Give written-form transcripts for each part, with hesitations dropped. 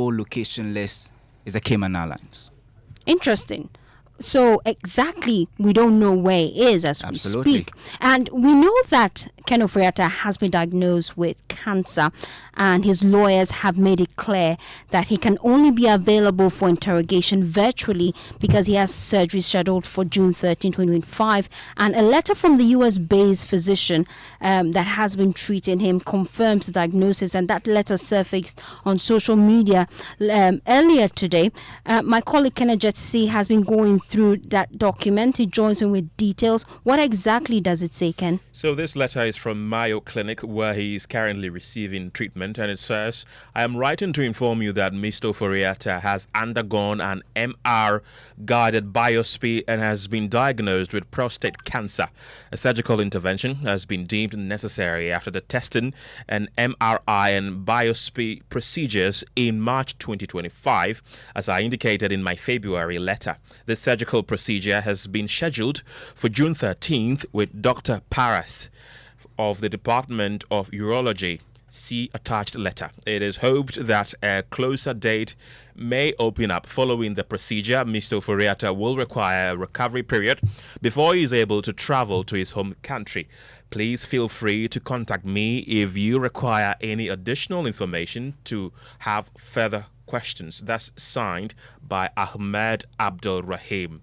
location list is the Cayman Islands. Interesting. So exactly, we don't know where he is as Absolutely. we speak. And we know that Ken Ofori-Atta has been diagnosed with cancer, and his lawyers have made it clear that he can only be available for interrogation virtually because he has surgery scheduled for June 13, 2025. And a letter from the US-based physician that has been treating him confirms the diagnosis, and that letter surfaced on social media earlier today. My colleague Kenneth Jetsi has been going through that document. He joins me with details. What exactly does it say, Ken? So this letter is from Mayo Clinic, where he is currently receiving treatment, and it says, I am writing to inform you that Mr. Ofori-Atta has undergone an MR-guided biopsy and has been diagnosed with prostate cancer. A surgical intervention has been deemed necessary after the testing and MRI and biopsy procedures in March 2025, as I indicated in my February letter. This surgical procedure has been scheduled for June 13th with Dr. Paras of the Department of Urology. See attached letter. It is hoped that a closer date may open up following the procedure. Mr. Ofori-Atta will require a recovery period before he is able to travel to his home country. Please feel free to contact me if you require any additional information to have further questions. That's signed by Ahmed Abdul Rahim.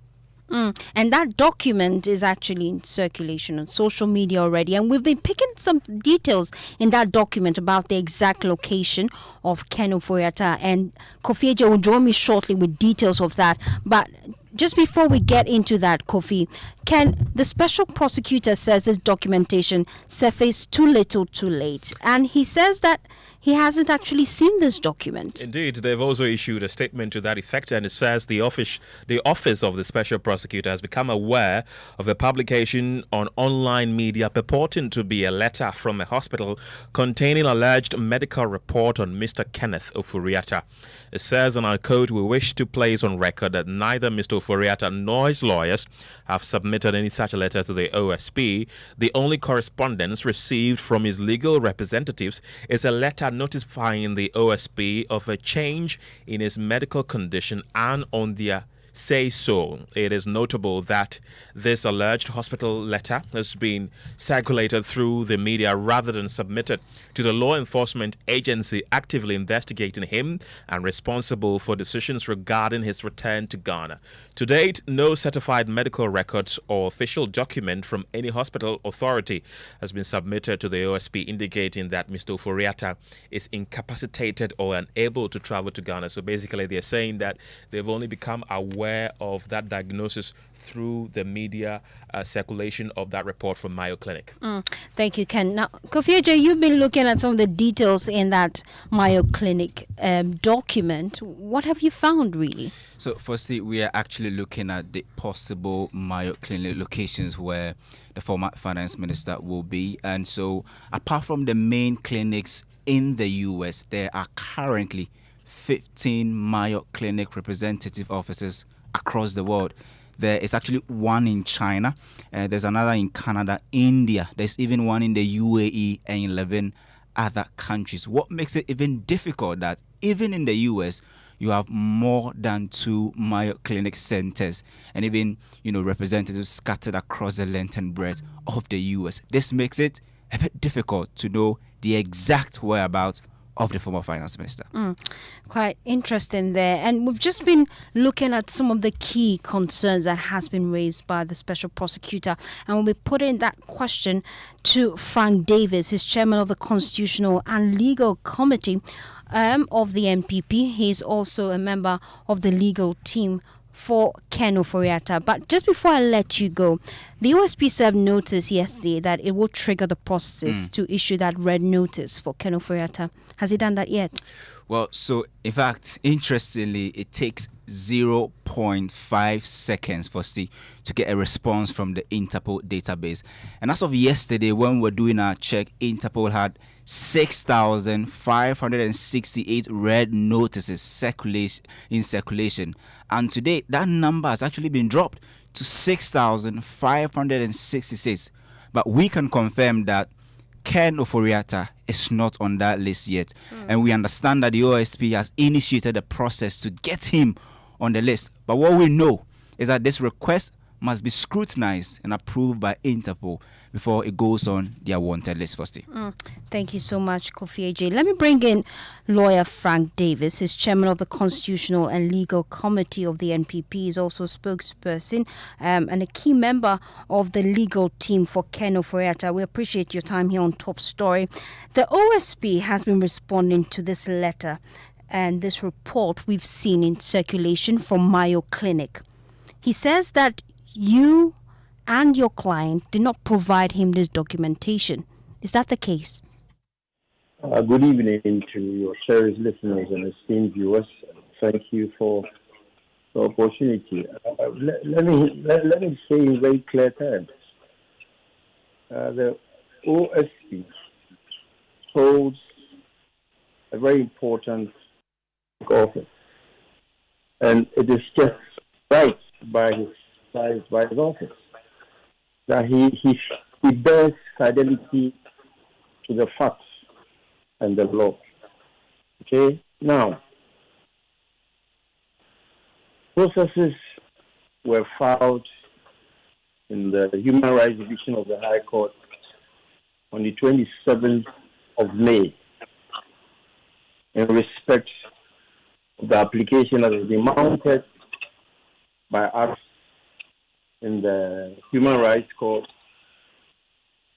And that document is actually in circulation on social media already. And we've been picking some details in that document about the exact location of Ken Ofori-Atta. And Kofi Eje will join me shortly with details of that. But just before we get into that, Kofi, Ken, the special prosecutor says this documentation surfaced too little too late. And he says that he hasn't actually seen this document. Indeed, they've also issued a statement to that effect, and it says the office of the special prosecutor has become aware of a publication on online media purporting to be a letter from a hospital containing alleged medical report on Mr. Kenneth Ofori-Atta. It says, and I quote, we wish to place on record that neither Mr. Ofori-Atta nor his lawyers have submitted any such letter to the OSP. The only correspondence received from his legal representatives is a letter notifying the OSP of a change in his medical condition and on their say so. It is notable that this alleged hospital letter has been circulated through the media rather than submitted to the law enforcement agency actively investigating him and responsible for decisions regarding his return to Ghana. To date, no certified medical records or official document from any hospital authority has been submitted to the OSP indicating that Mr. Ofori-Atta is incapacitated or unable to travel to Ghana. So basically, they're saying that they've only become aware of that diagnosis through the media circulation of that report from Mayo Clinic. Thank you, Ken. Now, Kofi Eje, you've been looking at some of the details in that Mayo Clinic document. What have you found, really? So, firstly, we are actually looking at the possible Mayo Clinic locations where the former finance minister will be. And so, apart from the main clinics in the US, there are currently 15 Mayo Clinic representative offices across the world. There is actually one in China, there's another in Canada, India, there's even one in the UAE and 11 other countries. What makes it even difficult that even in the US, you have more than 2 Mayo Clinic centers and even, representatives scattered across the length and breadth of the US. This makes it a bit difficult to know the exact whereabouts of the former finance minister. Quite interesting there. And we've just been looking at some of the key concerns that has been raised by the special prosecutor. And we'll be putting that question to Frank Davis, his chairman of the Constitutional and Legal Committee of the NPP. He's also a member of the legal team for Ken Ofori-Atta. But just before I let you go, the OSP served notice yesterday that it will trigger the process to issue that red notice for Ken Ofori-Atta. Has he done that yet? Well, so in fact, interestingly, it takes 0.5 seconds for C to get a response from the Interpol database. And as of yesterday, when we're doing our check, Interpol had 6,568 red notices in circulation. And today, that number has actually been dropped to 6,566. But we can confirm that Ken Oforiatta is not on that list yet. And we understand that the OSP has initiated a process to get him on the list. But what we know is that this request must be scrutinized and approved by Interpol before it goes on their wanted list, Fosti. Thank you so much, Kofi AJ. Let me bring in lawyer Frank Davis. He's chairman of the Constitutional and Legal Committee of the NPP. He's also spokesperson and a key member of the legal team for Ken Oforiatta. We appreciate your time here on Top Story. The OSP has been responding to this letter and this report we've seen in circulation from Mayo Clinic. He says that you and your client did not provide him this documentation. Is that the case? Good evening to your cherished listeners and esteemed viewers. Thank you for the opportunity. Let me say in very clear terms. The OSP holds a very important office, and it is just right by his office that he bears fidelity to the facts and the law. Okay? Now, processes were filed in the Human Rights Division of the High Court on the 27th of May in respect of the application that has been mounted by us in the Human Rights Court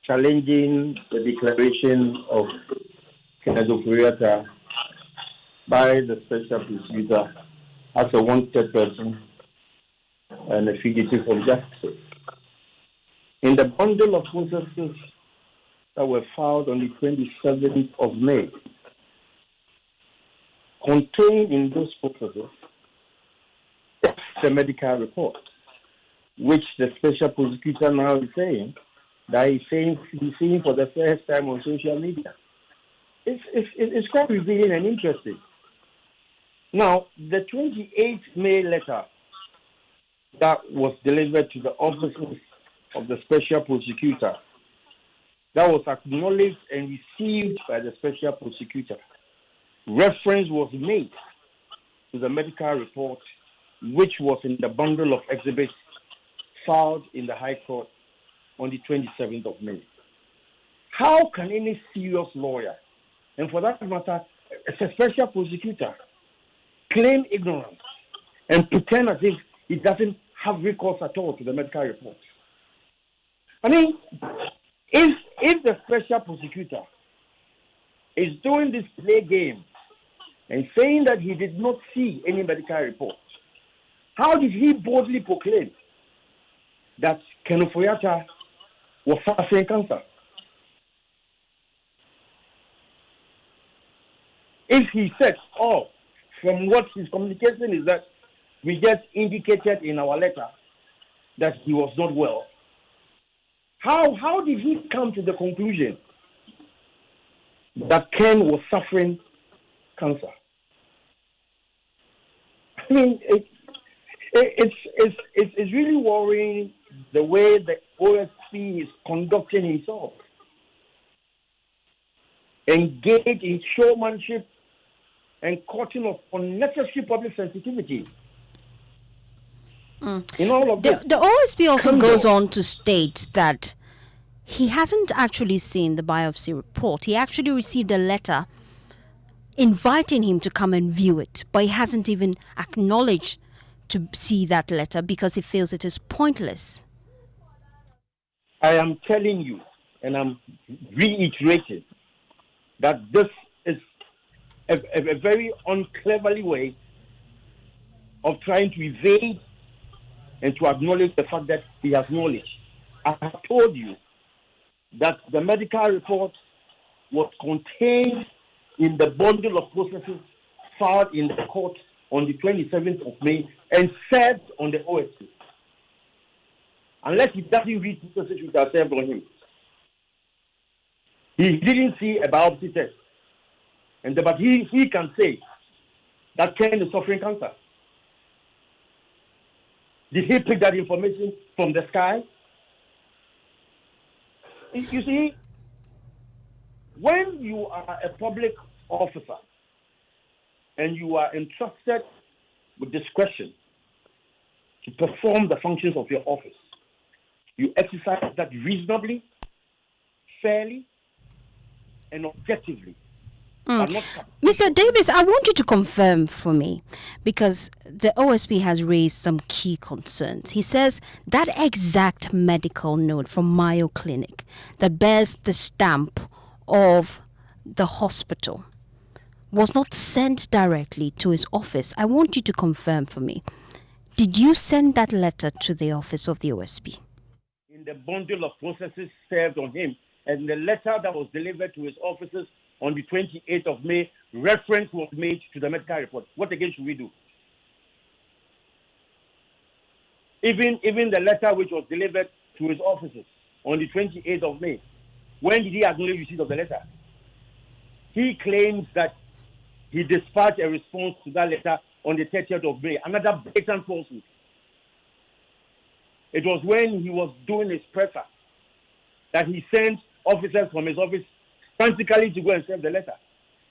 challenging the declaration of Kenneth Oforiatta by the Special Prosecutor as a wanted person and a fugitive from justice. In the bundle of processes that were filed on the 27th of May, contained in those processes is the medical report, which the Special Prosecutor now is saying that he's seeing for the first time on social media. It's quite revealing and interesting. Now, the 28th May letter that was delivered to the offices of the Special Prosecutor, that was acknowledged and received by the Special Prosecutor. Reference was made to the medical report, which was in the bundle of exhibits filed in the High Court on the 27th of May. How can any serious lawyer, and for that matter, as a Special Prosecutor, claim ignorance and pretend as if he doesn't have recourse at all to the medical report? I mean, if the Special Prosecutor is doing this play game and saying that he did not see any medical report, how did he boldly proclaim that Ken Oforiatta was suffering cancer? If he said, from what his communication is that we just indicated in our letter that he was not well, how did he come to the conclusion that Ken was suffering cancer? I mean, it's really worrying the way the OSP is conducting himself. Engaged in showmanship and courting of unnecessary public sensitivity. In all of this, The OSP also goes on to state that he hasn't actually seen the biopsy report. He actually received a letter inviting him to come and view it, but he hasn't even acknowledged to see that letter because he feels it is pointless. I am telling you, and I'm reiterating, that this is a very uncleverly way of trying to evade and to acknowledge the fact that he has knowledge. I have told you that the medical report was contained in the bundle of processes filed in the court on the 27th of May and served on the OSP. Unless he doesn't read processes which are served on him. He didn't see a biopsy test. But he can say that Ken is suffering cancer. Did he pick that information from the sky? You see, When you are a public officer and you are entrusted with discretion to perform the functions of your office, you exercise that reasonably, fairly, and objectively. But not Mr. Davis, I want you to confirm for me, because the OSP has raised some key concerns. He says that exact medical note from Mayo Clinic that bears the stamp of the hospital was not sent directly to his office. I want you to confirm for me. Did you send that letter to the office of the OSP? In the bundle of processes served on him, and the letter that was delivered to his offices on the 28th of May, reference was made to the medical report. What again should we do? Even the letter which was delivered to his offices on the 28th of May, when did he acknowledge receipt of the letter? He claims that he dispatched a response to that letter on the 30th of May, another blatant falsehood. It was when he was doing his presser that he sent officers from his office frantically to go and serve the letter.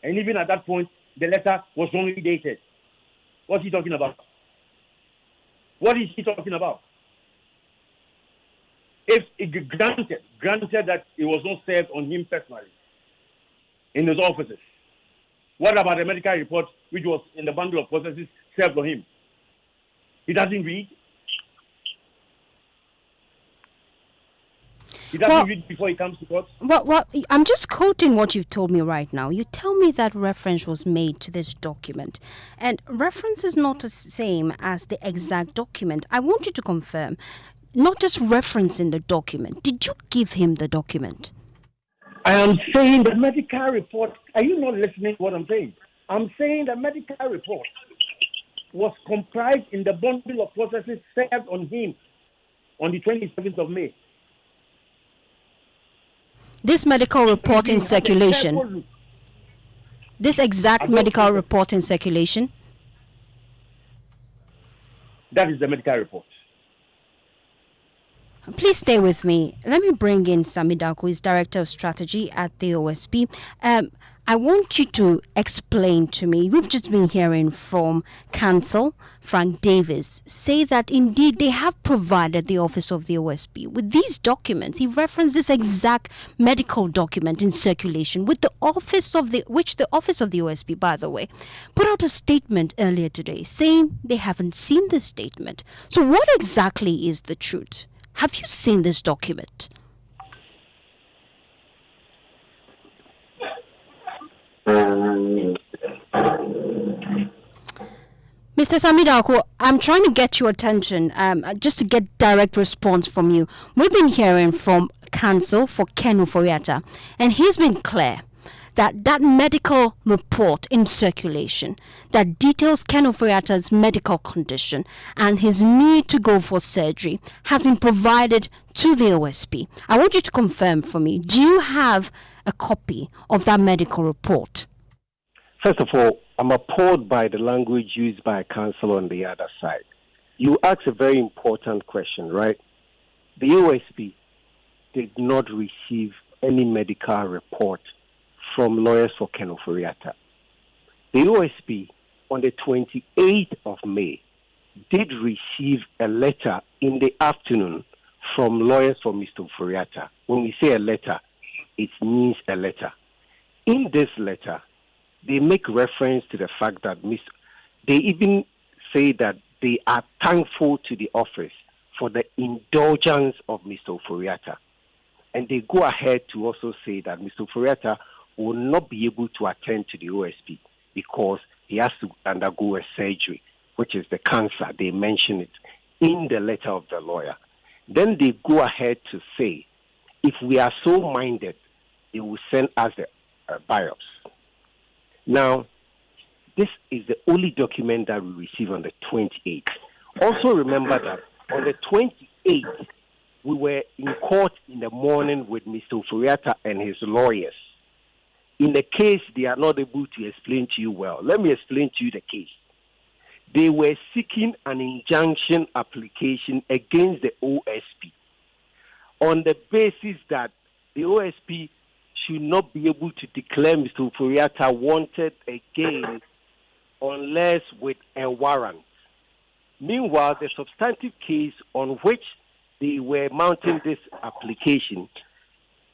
And even at that point, the letter was wrongly dated. What's he talking about? What is he talking about? If it granted that it was not served on him personally in his offices, what about the medical report which was in the bundle of processes served on him? He doesn't read. He doesn't read before he comes to court. Well, I'm just quoting what you've told me right now. You tell me that reference was made to this document, and reference is not the same as the exact document. I want you to confirm, not just reference in the document. Did you give him the document? I am saying the medical report. Are you not listening to what I'm saying? I'm saying the medical report was comprised in the bundle of processes served on him on the 27th of May. This medical report in circulation. This exact medical report in circulation. That is the medical report. Please stay with me. Let me bring in Samida, who is Director of Strategy at the OSP. I want you to explain to me, we've just been hearing from Counsel Frank Davis say that indeed they have provided the office of the OSP with these documents. He referenced this exact medical document in circulation with the office of the OSP, by the way, put out a statement earlier today saying they haven't seen this statement. So what exactly is the truth? Have you seen this document? Mr. Samidako, I'm trying to get your attention, just to get direct response from you. We've been hearing from counsel for Ken Oforiatta, and he's been clear that medical report in circulation that details Ken Oforiatta's medical condition and his need to go for surgery has been provided to the OSP. I want you to confirm for me, do you have a copy of that medical report? First of all, I'm appalled by the language used by counsel on the other side. You asked a very important question, right? The OSP did not receive any medical report from lawyers for Ken Oforiatta. The OSP, on the 28th of May, did receive a letter in the afternoon from lawyers for Mr. Oforiatta. When we say a letter, it means a letter. In this letter, they make reference to the fact that they even say that they are thankful to the office for the indulgence of Mr. Oforiatta. And they go ahead to also say that Mr. Oforiatta will not be able to attend to the OSP because he has to undergo a surgery, which is the cancer. They mention it in the letter of the lawyer. Then they go ahead to say, if we are so minded, they will send us the biopsy. Now, this is the only document that we received on the 28th. Also remember that on the 28th, we were in court in the morning with Mr. Oforiatta and his lawyers. In the case, they are not able to explain to you well. Let me explain to you the case. They were seeking an injunction application against the OSP on the basis that the OSP should not be able to declare Mr. Ofori-Atta wanted again unless with a warrant. Meanwhile, the substantive case on which they were mounting this application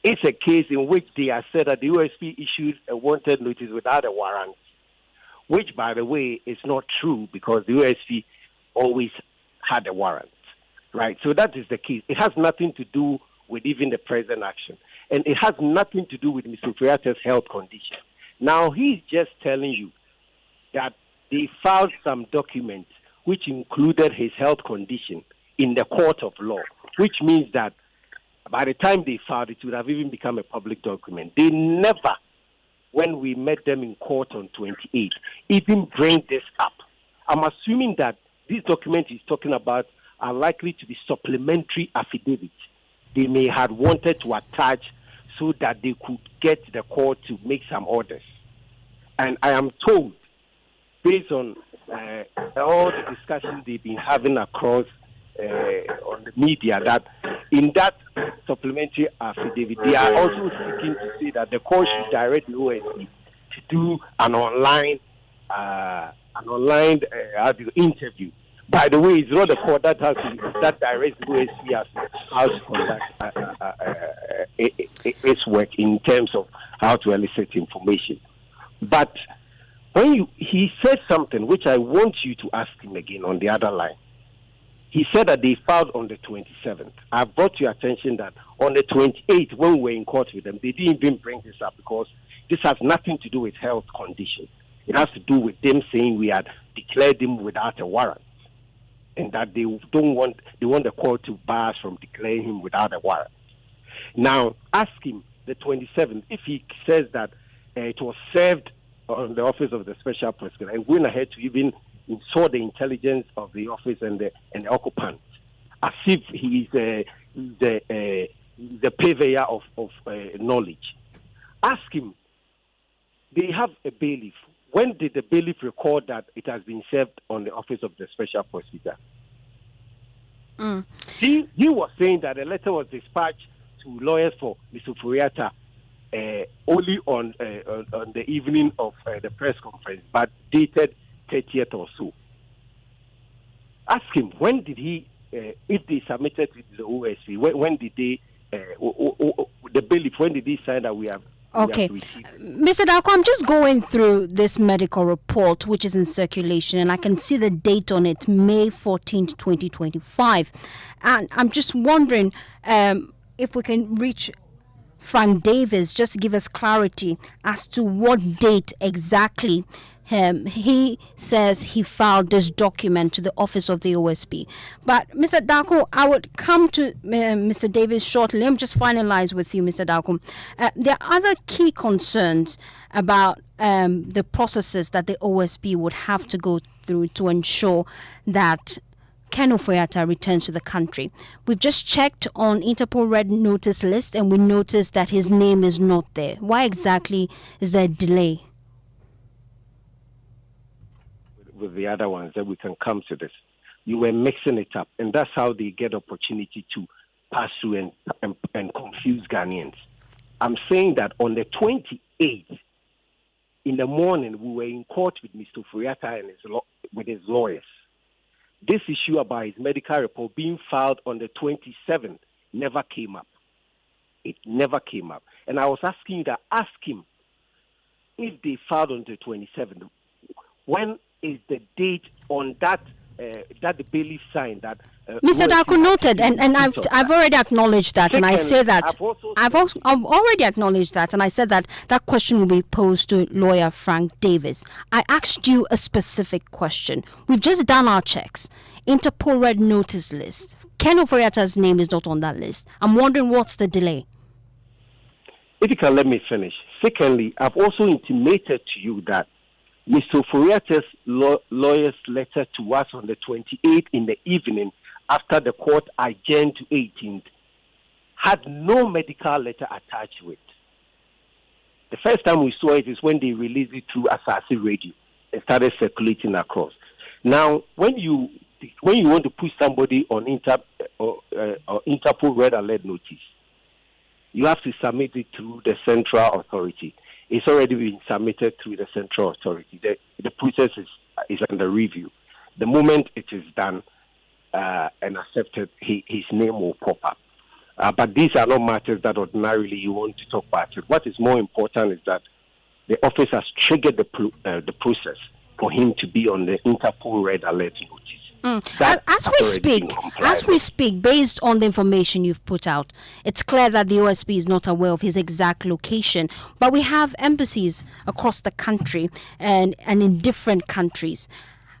is a case in which they have said that the OSP issued a wanted notice without a warrant, which, by the way, is not true because the OSP always had a warrant, right? So that is the case. It has nothing to do with even the present action, and it has nothing to do with Mr. Ofori-Atta's health condition. Now, he's just telling you that they filed some documents which included his health condition in the court of law, which means that by the time they filed it, would have even become a public document. They never, when we met them in court on 28, even bring this up. I'm assuming that these documents he's talking about are likely to be supplementary affidavits they may have wanted to attach so that they could get the court to make some orders. And I am told, based on all the discussions they've been having across on the media, that in that supplementary affidavit, they are also seeking to say that the court should direct the OSP to do an online interview. By the way, it's not the court that directs the OSP as how to conduct its work in terms of how to elicit information. But when he said something which I want you to ask him again on the other line. He said that they filed on the 27th. I brought to your attention that on the 28th, when we were in court with them, they didn't even bring this up because this has nothing to do with health condition. It has to do with them saying we had declared him without a warrant, and that they want the court to bar us from declaring him without a warrant. Now, ask him the 27th if he says that it was served on the office of the special prosecutor and went ahead to even saw the intelligence of the office and the occupant, as if he is the purveyor of knowledge. Ask him. They have a bailiff. When did the bailiff record that it has been served on the office of the special prosecutor? He was saying that a letter was dispatched to lawyers for Mr. Ofori-Atta only on the evening of the press conference, but dated 30th or so. Ask him, when did he, if they submitted to the OSC, when did they, the bailiff, when did he sign that we have? Okay. Mr. Darko, I'm just going through this medical report, which is in circulation, and I can see the date on it, May 14th, 2025. And I'm just wondering if we can reach Frank Davis, just to give us clarity as to what date exactly he says he filed this document to the office of the OSP. But Mr. Darko, I would come to Mr. Davis shortly. Let me just finalize with you, Mr. Darko. There are other key concerns about the processes that the OSP would have to go through to ensure that Ken Ofori-Atta returns to the country. We've just checked on Interpol Red Notice list and we noticed that his name is not there. Why exactly is there a delay? With the other ones, that we can come to this. You were mixing it up, and that's how they get opportunity to pass through and confuse Ghanaians. I'm saying that on the 28th, in the morning, we were in court with Mr. Ofori-Atta and with his lawyers. This issue about his medical report being filed on the 27th never came up. It never came up. And I was asking you to ask him if they filed on the 27th, when is the date on that that the bailiff signed that Mr. Darko noted, and I've already acknowledged that, and I say that I've already acknowledged that, and I said that that question will be posed to lawyer Frank Davis. I asked you a specific question. We've just done our checks. Interpol Red Notice list. Ken Ofori-Atta's name is not on that list. I'm wondering what's the delay. If you can let me finish. Secondly, I've also intimated to you that Mr. Ofori-Atta's lawyer's letter to us on the 28th in the evening after the court adjourned to 18th had no medical letter attached with. The first time we saw it is when they released it through Asase Radio and started circulating across. Now, when you want to put somebody on Interpol Red Alert Notice, You have to submit it through the central authority. It's already been submitted through the central authority. The process is under review. The moment it is done and accepted, his name will pop up. But these are not matters that ordinarily you want to talk about. What is more important is that the office has triggered the process for him to be on the Interpol Red Alert notice. As we speak, based on the information you've put out, it's clear that the OSP is not aware of his exact location. But we have embassies across the country and in different countries.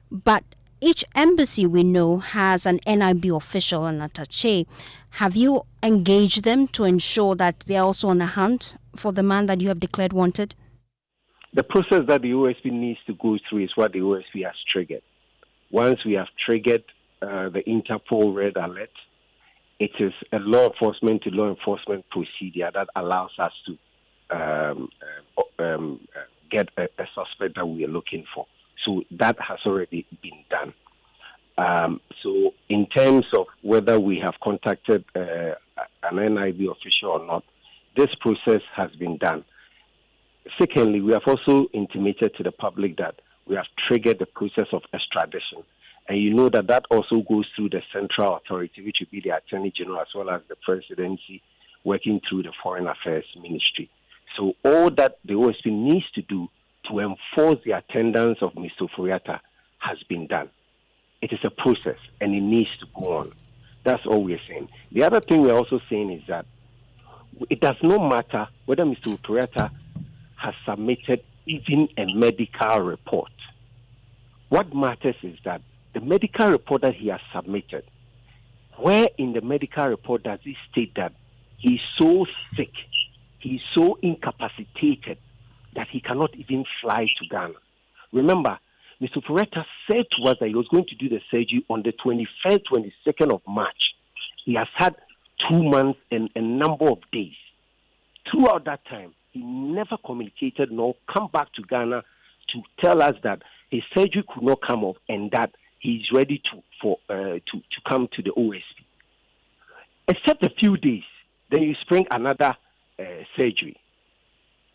But each embassy we know has an NIB official and attaché. Have you engaged them to ensure that they're also on the hunt for the man that you have declared wanted? The process that the OSP needs to go through is what the OSP has triggered. Once we have triggered the Interpol Red Alert, it is a law enforcement to law enforcement procedure that allows us to get a suspect that we are looking for. So that has already been done. So in terms of whether we have contacted an NIB official or not, this process has been done. Secondly, we have also intimated to the public that we have triggered the process of extradition. And you know that also goes through the central authority, which would be the Attorney General as well as the Presidency, working through the Foreign Affairs Ministry. So all that the OSP needs to do to enforce the attendance of Mr. Furiata has been done. It is a process, and it needs to go on. That's all we're saying. The other thing we're also saying is that it does not matter whether Mr. Furiata has submitted even a medical report. What matters is that the medical report that he has submitted, where in the medical report does he state that he's so sick, he's so incapacitated that he cannot even fly to Ghana? Remember, Mr. Furiata said to us that he was going to do the surgery on the 21st, 22nd of March. He has had 2 months and a number of days. Throughout that time, he never communicated nor come back to Ghana to tell us that his surgery could not come off and that he's ready to come to the OSP. Except a few days, then you spring another surgery,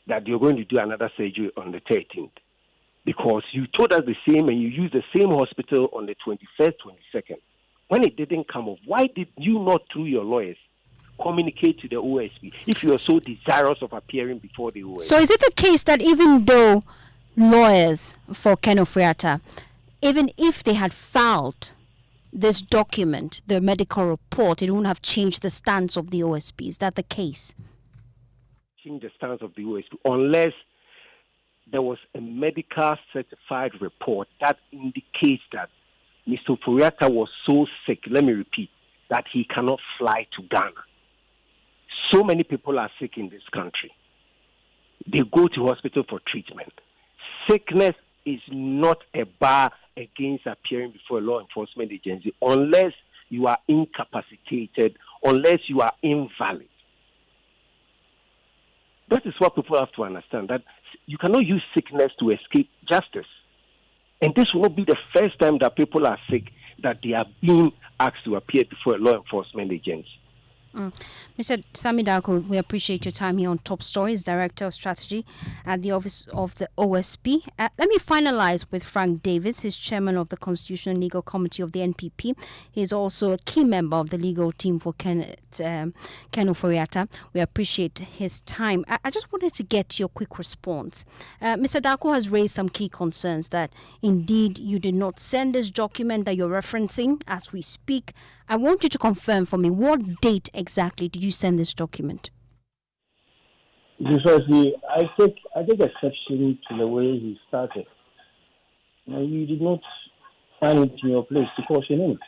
that you're going to do another surgery on the 13th. Because you told us the same and you used the same hospital on the 21st, 22nd. When it didn't come off, why did you not, through your lawyers, communicate to the OSP if you are so desirous of appearing before the OSP? So is it the case that even though lawyers for Ken Ofori-Atta, even if they had filed this document, the medical report, it wouldn't have changed the stance of the OSP? Is that the case? Change the stance of the OSP unless there was a medical certified report that indicates that Mr. Ofori-Atta was so sick, let me repeat, that he cannot fly to Ghana. So many people are sick in this country. They go to hospital for treatment. Sickness is not a bar against appearing before a law enforcement agency unless you are incapacitated, unless you are invalid. That is what people have to understand, that you cannot use sickness to escape justice. And this will not be the first time that people are sick, that they are being asked to appear before a law enforcement agency. Mr. Sami Darko, we appreciate your time here on Top Stories, Director of Strategy at the Office of the OSP. Let me finalize with Frank Davis. He's Chairman of the Constitutional and Legal Committee of the NPP. He's also a key member of the legal team for Ken Ofori-Atta. We appreciate his time. I just wanted to get your quick response. Mr. Darko has raised some key concerns that indeed you did not send this document that you're referencing as we speak. I want you to confirm for me, what date exactly did you send this document? Precisely, I take exception to the way he started. You did not find it in your place to caution him.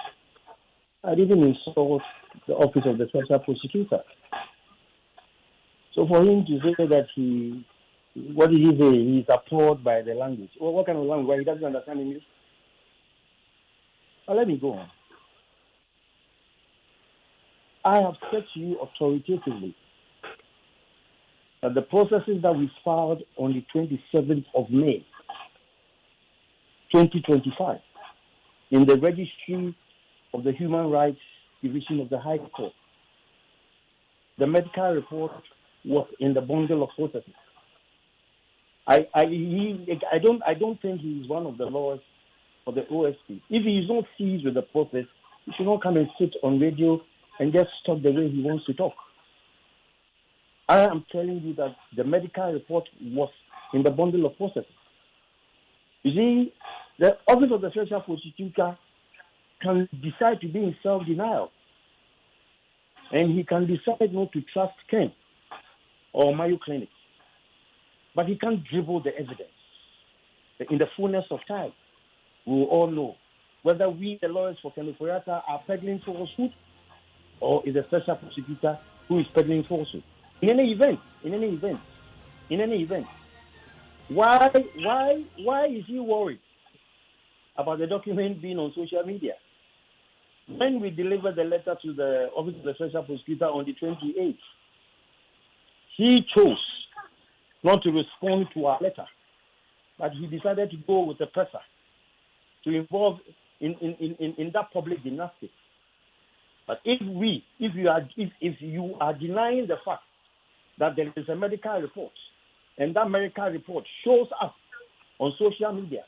I didn't insult the office of the special prosecutor. So for him to say that what did he say? He's appalled by the language. Well, what kind of language? Why he doesn't understand English? Well, let me go on. I have said to you authoritatively that the processes that we filed on the 27th of May, 2025, in the registry of the Human Rights Division of the High Court, the medical report was in the bundle of processes. I don't think he is one of the lawyers for the OSP. If he is not seized with the process, he should not come and sit on radio and just talk the way he wants to talk. I am telling you that the medical report was in the bundle of processes. You see, the Office of the Special Prosecutor can decide to be in self-denial. And he can decide not to trust Ken or Mayo Clinic. But he can't dribble the evidence. In the fullness of time, we will all know whether we, the lawyers for Ken Ofori-Atta, are peddling falsehood or is the special prosecutor who is peddling falsehood. In any event, why is he worried about the document being on social media? When we delivered the letter to the Office of the Special Prosecutor on the 28th, he chose not to respond to our letter, but he decided to go with the presser to involve in that public gymnastics. But if you are denying the fact that there is a medical report, and that medical report shows up on social media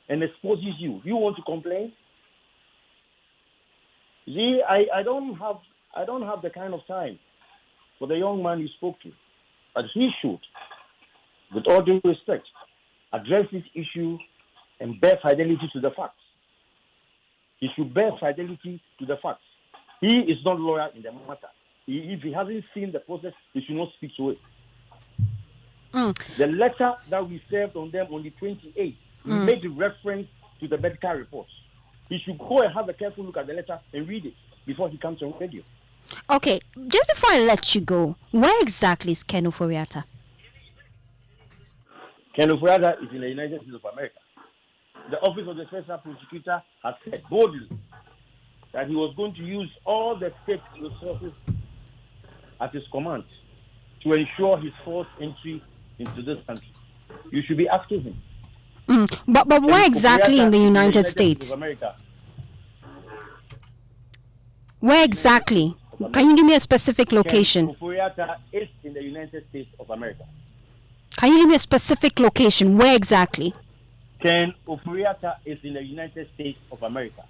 and exposes you, you want to complain? See, I don't have the kind of time for the young man you spoke to, but he should, with all due respect, address this issue and bear fidelity to the facts. He should bear fidelity to the facts. He is not lawyer in the matter. If he hasn't seen the process, he should not speak to it. The letter that we served on them on the 28th made reference to the medical reports. He should go and have a careful look at the letter and read it before he comes on radio. Okay, just before I let you go, where exactly is Ken Ofori-Atta? Ken Ofori-Atta is in the United States of America. The Office of the Special Prosecutor has said boldly that he was going to use all the state resources at his command to ensure his forced entry into this country. You should be asking him. But where exactly in the United States? Where exactly? Can you give me a specific location? Ken Ofori-Atta is in the United States of America. Can you give me a specific location? Where exactly? Ken Ofori-Atta is in the United States of America.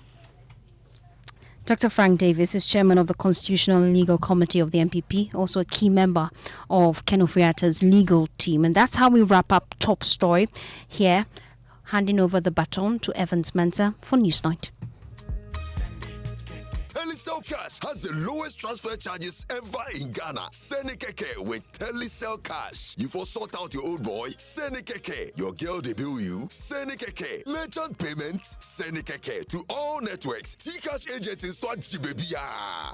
Dr. Frank Davis is chairman of the Constitutional and Legal Committee of the NPP, also a key member of Ken Ofori-Atta's legal team. And that's how we wrap up Top Story here, handing over the baton to Evans Mensah for Newsnight. Telecel Cash has the lowest transfer charges ever in Ghana. Send it keke with Telecel Cash. You for sort out your old boy, send it keke. Your girl they bill you, send it keke. Merchant payment, send it keke to all networks. T-Cash agents in Swatch baby.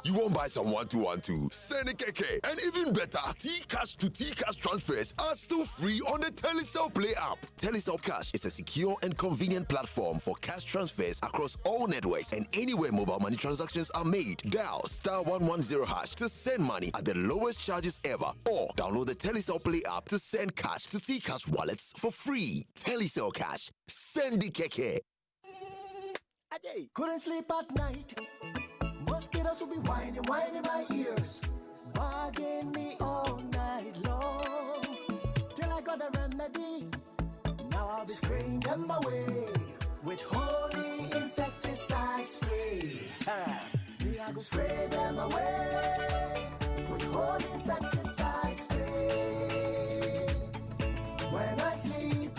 You won't buy some 1212. Send it keke. And even better, T-Cash to T-Cash transfers are still free on the Telecel Play app. Telecel Cash is a secure and convenient platform for cash transfers across all networks and anywhere mobile money transactions are made. Dial *110# to send money at the lowest charges ever, or download the Telecel Play app to send cash to T-Cash wallets for free. Telecel Cash, send the keke. Couldn't sleep at night. Mosquitoes will be whining my ears, bugging me all night long. Till I got a remedy. Now I'll be spraying them away with holy insecticide spray. I go spray them away with holy insecticide spray. When I sleep,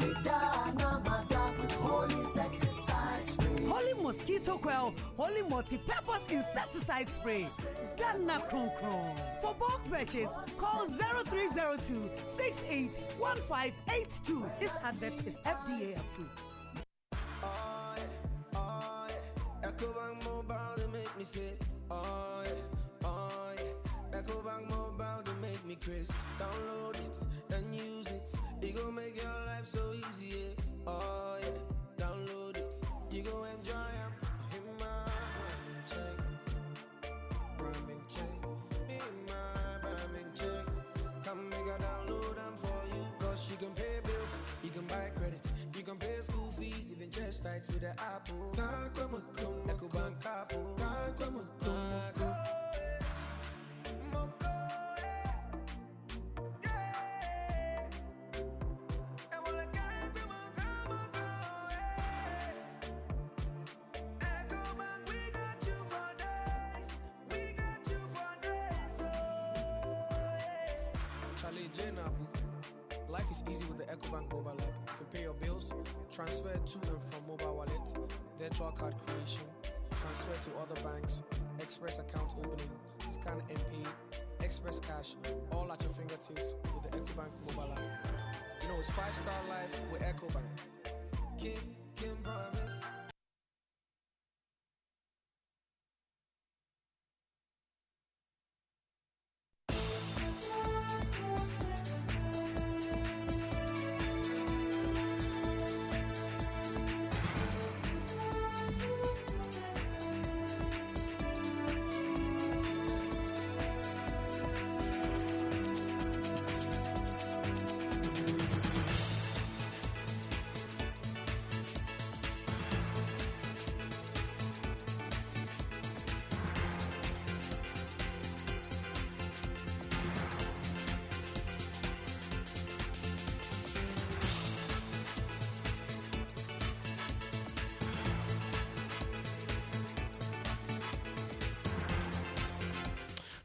me dana mada with holy insecticide spray. Holy mosquito coil, holy multi-purpose insecticide spray. Dana kron kron. For bulk purchase, call 0302 681582. This advert is FDA approved. EcoBank Mobile to make me sit. Oh yeah. EcoBank Mobile to make me crazy. Download it, then use it. It gon' make your life so easy. Yeah. Oh yeah. Download it. You gon' enjoy it. In my Bramin check. In my Bramin check. Come make a download them for you. Cause you can pay bills, you can buy credit, you can pay school fees, even chest tights with the Apple. EcoBank Apple. Life is easy with the EcoBank mobile app. You can pay your bills, transfer to and from mobile wallet, virtual card creation, transfer to other banks, express account opening, scan and pay, express cash, all at your fingertips with the EcoBank mobile app. You know, it's 5-star life with EcoBank. Can promise.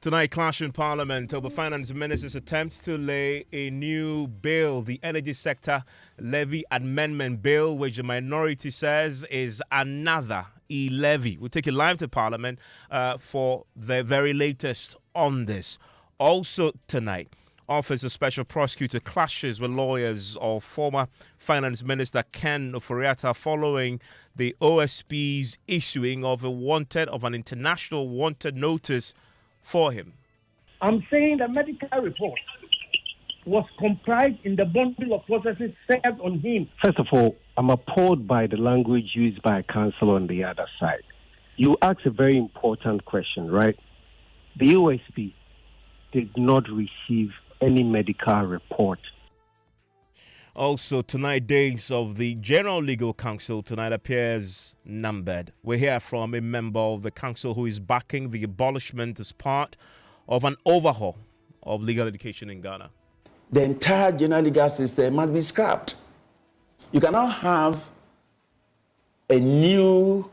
Tonight, clash in Parliament over Finance Minister's attempts to lay a new bill, the Energy Sector Levy Amendment Bill, which the minority says is another e-levy. We'll take it live to Parliament for the very latest on this. Also tonight, Office of Special Prosecutor clashes with lawyers of former Finance Minister Ken Ofori-Atta following the OSP's issuing of an international wanted notice for him. I'm saying the medical report was comprised in the bundle of processes served on him. First of all, I'm appalled by the language used by counsel on the other side. You asked a very important question, right? The OSP did not receive any medical report. Also, tonight, days of the General Legal Council tonight appears numbered. We hear from a member of the council who is backing the abolishment as part of an overhaul of legal education in Ghana. The entire general legal system must be scrapped. You cannot have a new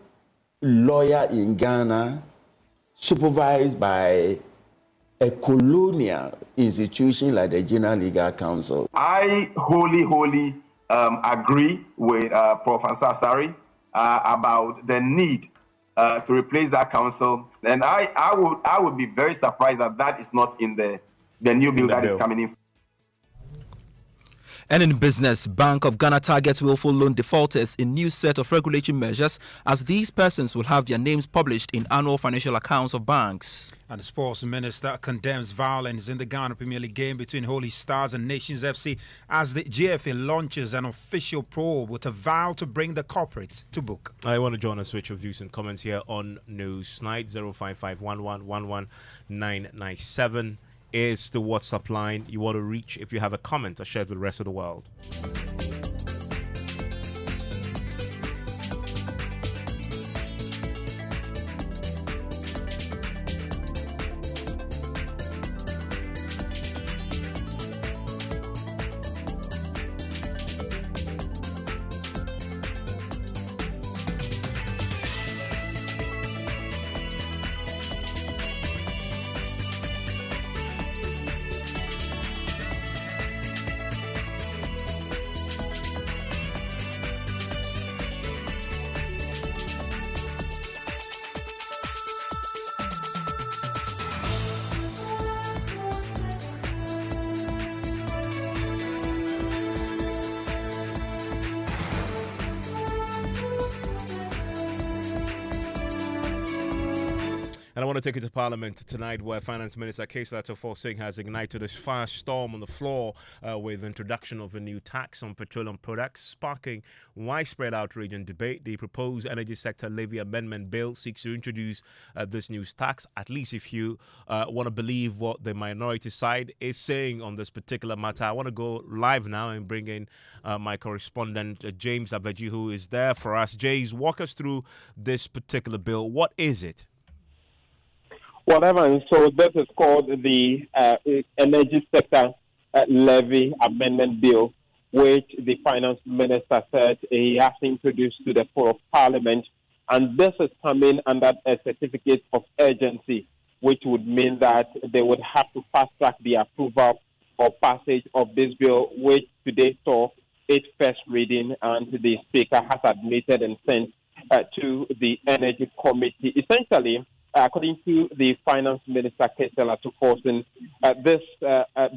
lawyer in Ghana supervised by a colonial institution like the General Legal Council. I wholly agree with Prof. Ansari about the need to replace that council. And I would be very surprised that is not in the new bill that is coming in. And in business, Bank of Ghana targets willful loan defaulters in new set of regulatory measures, as these persons will have their names published in annual financial accounts of banks. And the sports minister condemns violence in the Ghana Premier League game between Holy Stars and Nations FC as the GFA launches an official probe with a vow to bring the culprits to book. I want to join us with your views and comments here on News Night. 05511111997 is the WhatsApp line you want to reach if you have a comment or share with the rest of the world. And I want to take it to Parliament tonight, where Finance Minister Kaisa Singh has ignited this firestorm on the floor with the introduction of a new tax on petroleum products, sparking widespread outrage and debate. The proposed Energy Sector Levy Amendment Bill seeks to introduce this new tax, at least if you want to believe what the minority side is saying on this particular matter. I want to go live now and bring in my correspondent, James Abeji, who is there for us. James, walk us through this particular bill. What is it? Whatever. So this is called the Energy Sector Levy Amendment Bill, which the Finance Minister said he has introduced to the floor of Parliament. And this is coming under a certificate of urgency, which would mean that they would have to fast-track the approval or passage of this bill, which today saw its first reading, and the Speaker has admitted and sent to the Energy Committee. Essentially, according to the Finance Minister, Ketela Tukorson, this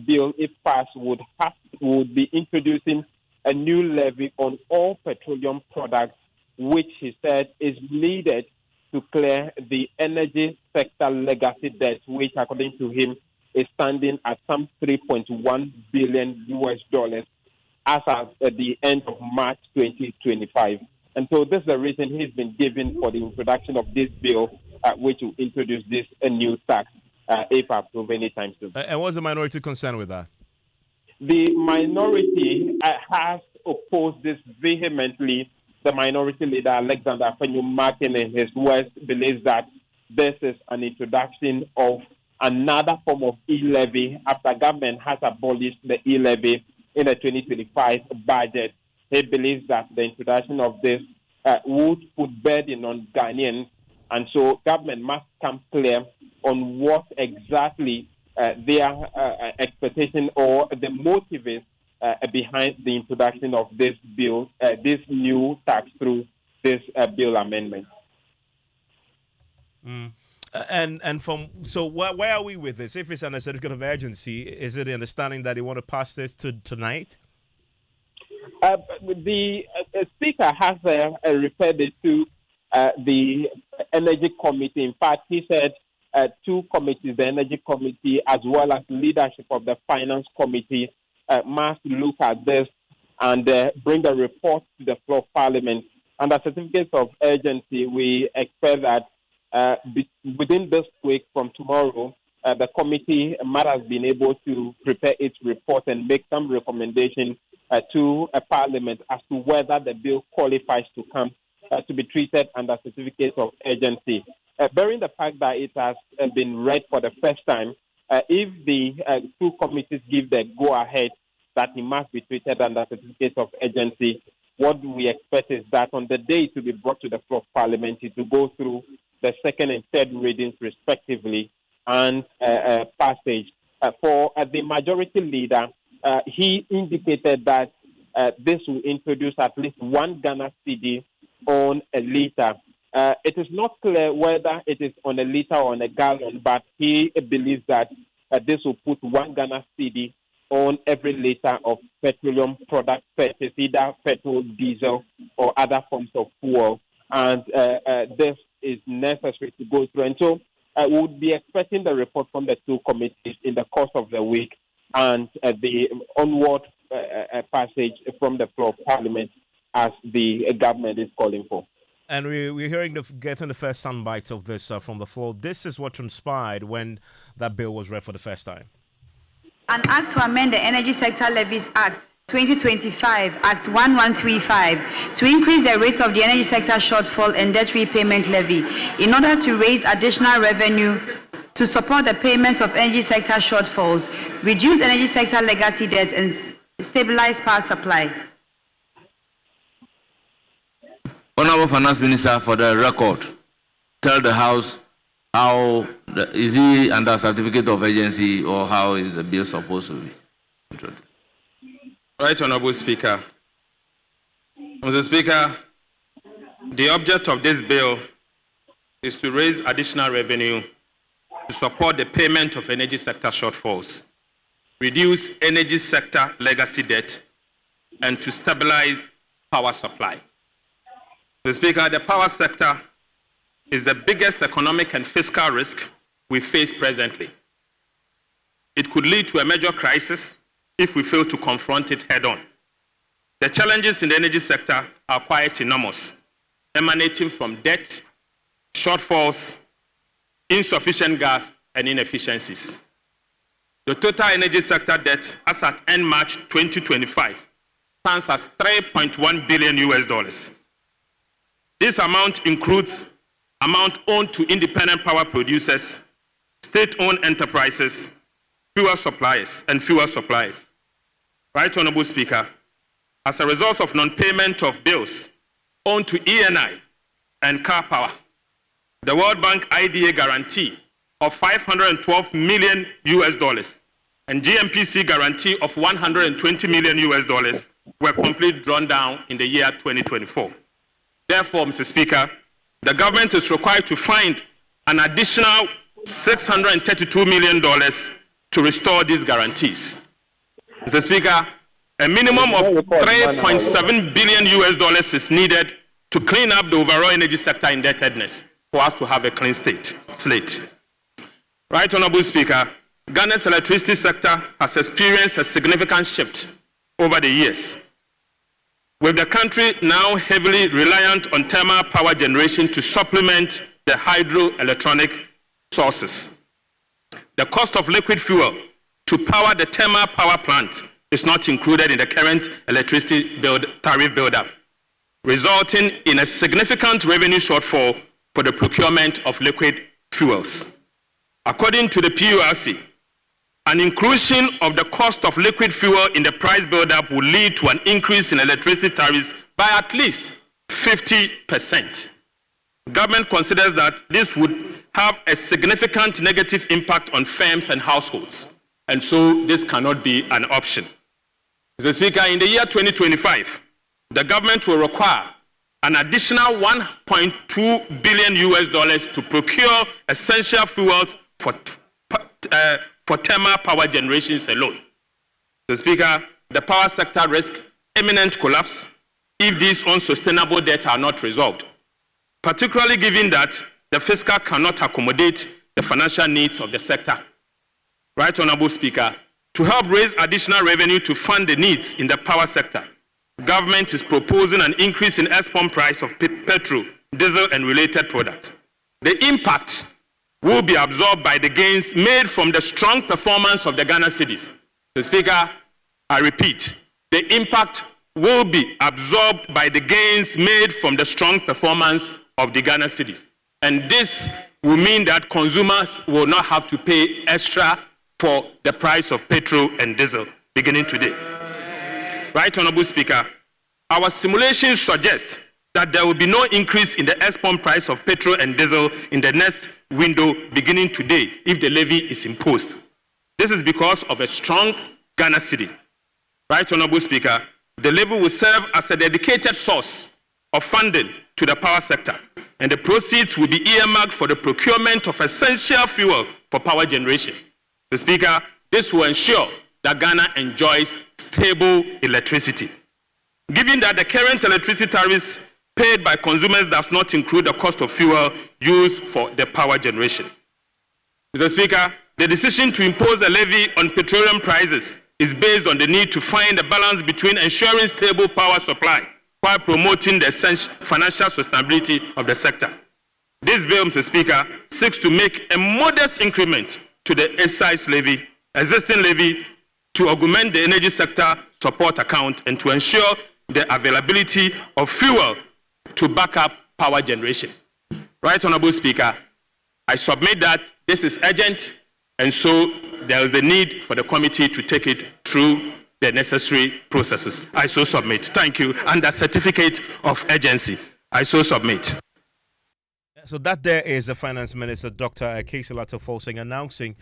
bill, if passed, would be introducing a new levy on all petroleum products, which he said is needed to clear the energy sector legacy debt, which, according to him, is standing at some $3.1 billion as at the end of March 2025. And so this is the reason he's been given for the introduction of this bill, which will introduce this new tax, if approved anytime soon. And what's the minority concern with that? The minority has opposed this vehemently. The minority leader, Alexander Fenyumakin, in his words, believes that this is an introduction of another form of e-levy after government has abolished the e-levy in the 2025 budget. He believes that the introduction of this would put burden on Ghanaians, and so government must come clear on what exactly their expectation or the motive is behind the introduction of this bill, this new tax through this bill amendment. And so where are we with this? If it's an certificate of urgency, is it the understanding that they want to pass this tonight? The Speaker has referred it to the Energy Committee. In fact, he said two committees, the Energy Committee as well as leadership of the Finance Committee, must look at this and bring a report to the floor of Parliament. Under certificates of urgency, we expect that within this week from tomorrow, the committee might have been able to prepare its report and make some recommendations to a Parliament as to whether the bill qualifies to come to be treated under certificates of urgency. Bearing the fact that it has been read for the first time, if the two committees give the go-ahead that it must be treated under certificates of urgency, what we expect is that on the day to be brought to the floor of Parliament, it will go through the second and third readings respectively and passage. For the majority leader, he indicated that this will introduce at least 1 Ghana cedi on a liter. It is not clear whether it is on a liter or on a gallon, but he believes that this will put 1 Ghana cedi on every liter of petroleum product purchase, either petrol, diesel, or other forms of fuel. And this is necessary to go through. And so we would be expecting the report from the two committees in the course of the week and the onward passage from the floor of Parliament as the government is calling for. And we're getting the first sound bites of this from the floor. This is what transpired when that bill was read for the first time. An act to amend the Energy Sector Levies Act 2025, Act 1135, to increase the rates of the energy sector shortfall and debt repayment levy in order to raise additional revenue to support the payment of energy sector shortfalls, reduce energy sector legacy debts, and stabilize power supply. Honorable Finance Minister, for the record, tell the House how is he under certificate of urgency or how is the bill supposed to be introduced? Right, Honorable Speaker. Mr. Speaker, the object of this bill is to raise additional revenue to support the payment of energy sector shortfalls, reduce energy sector legacy debt, and to stabilize power supply. Mr. Speaker, the power sector is the biggest economic and fiscal risk we face presently. It could lead to a major crisis if we fail to confront it head-on. The challenges in the energy sector are quite enormous, emanating from debt, shortfalls, insufficient gas, and inefficiencies. The total energy sector debt as at end March 2025 stands at $3.1 billion. This amount includes amount owed to independent power producers, state-owned enterprises, fuel suppliers, and fuel suppliers. Right, Honorable Speaker, as a result of non-payment of bills owed to ENI and Car Power, the World Bank IDA guarantee of $512 million and GMPC guarantee of 120 million US dollars were completely drawn down in the year 2024. Therefore, Mr. Speaker, the government is required to find an additional $632 million to restore these guarantees. Mr. Speaker, a minimum of 3.7 billion US dollars is needed to clean up the overall energy sector indebtedness for us to have a clean slate. Right, Honorable Speaker, Ghana's electricity sector has experienced a significant shift over the years, with the country now heavily reliant on thermal power generation to supplement the hydroelectronic sources. The cost of liquid fuel to power the thermal power plant is not included in the current electricity tariff build-up, resulting in a significant revenue shortfall for the procurement of liquid fuels. According to the PURC, an inclusion of the cost of liquid fuel in the price build-up will lead to an increase in electricity tariffs by at least 50%. Government considers that this would have a significant negative impact on firms and households, and so this cannot be an option. Mr. Speaker, in the year 2025, the government will require an additional 1.2 billion US dollars to procure essential fuels for thermal power generations alone. Mr. Speaker, the power sector risks imminent collapse if these unsustainable debts are not resolved, particularly given that the fiscal cannot accommodate the financial needs of the sector. Right, Honorable Speaker, to help raise additional revenue to fund the needs in the power sector, government is proposing an increase in export price of petrol, diesel, and related products. The impact will be absorbed by the gains made from the strong performance of the Ghana cedis. Mr. Speaker, I repeat, the impact will be absorbed by the gains made from the strong performance of the Ghana cedis. And this will mean that consumers will not have to pay extra for the price of petrol and diesel beginning today. Right, Honorable Speaker, our simulations suggest that there will be no increase in the export price of petrol and diesel in the next window beginning today if the levy is imposed. This is because of a strong Ghana cedi. Right, Honorable Speaker, the levy will serve as a dedicated source of funding to the power sector, and the proceeds will be earmarked for the procurement of essential fuel for power generation. Mr. Speaker, this will ensure that Ghana enjoys stable electricity. Given that the current electricity tariffs paid by consumers does not include the cost of fuel used for the power generation. Mr. Speaker, the decision to impose a levy on petroleum prices is based on the need to find a balance between ensuring stable power supply while promoting the financial sustainability of the sector. This bill, Mr. Speaker, seeks to make a modest increment to the excise levy, existing levy, to augment the energy sector support account and to ensure the availability of fuel to back up power generation. Right, Honorable Speaker, I submit that this is urgent, and so there is the need for the committee to take it through the necessary processes. I so submit. Thank you. And the certificate of urgency, I so submit. So that there is the Finance Minister, Dr. Keselato Folsing, announcing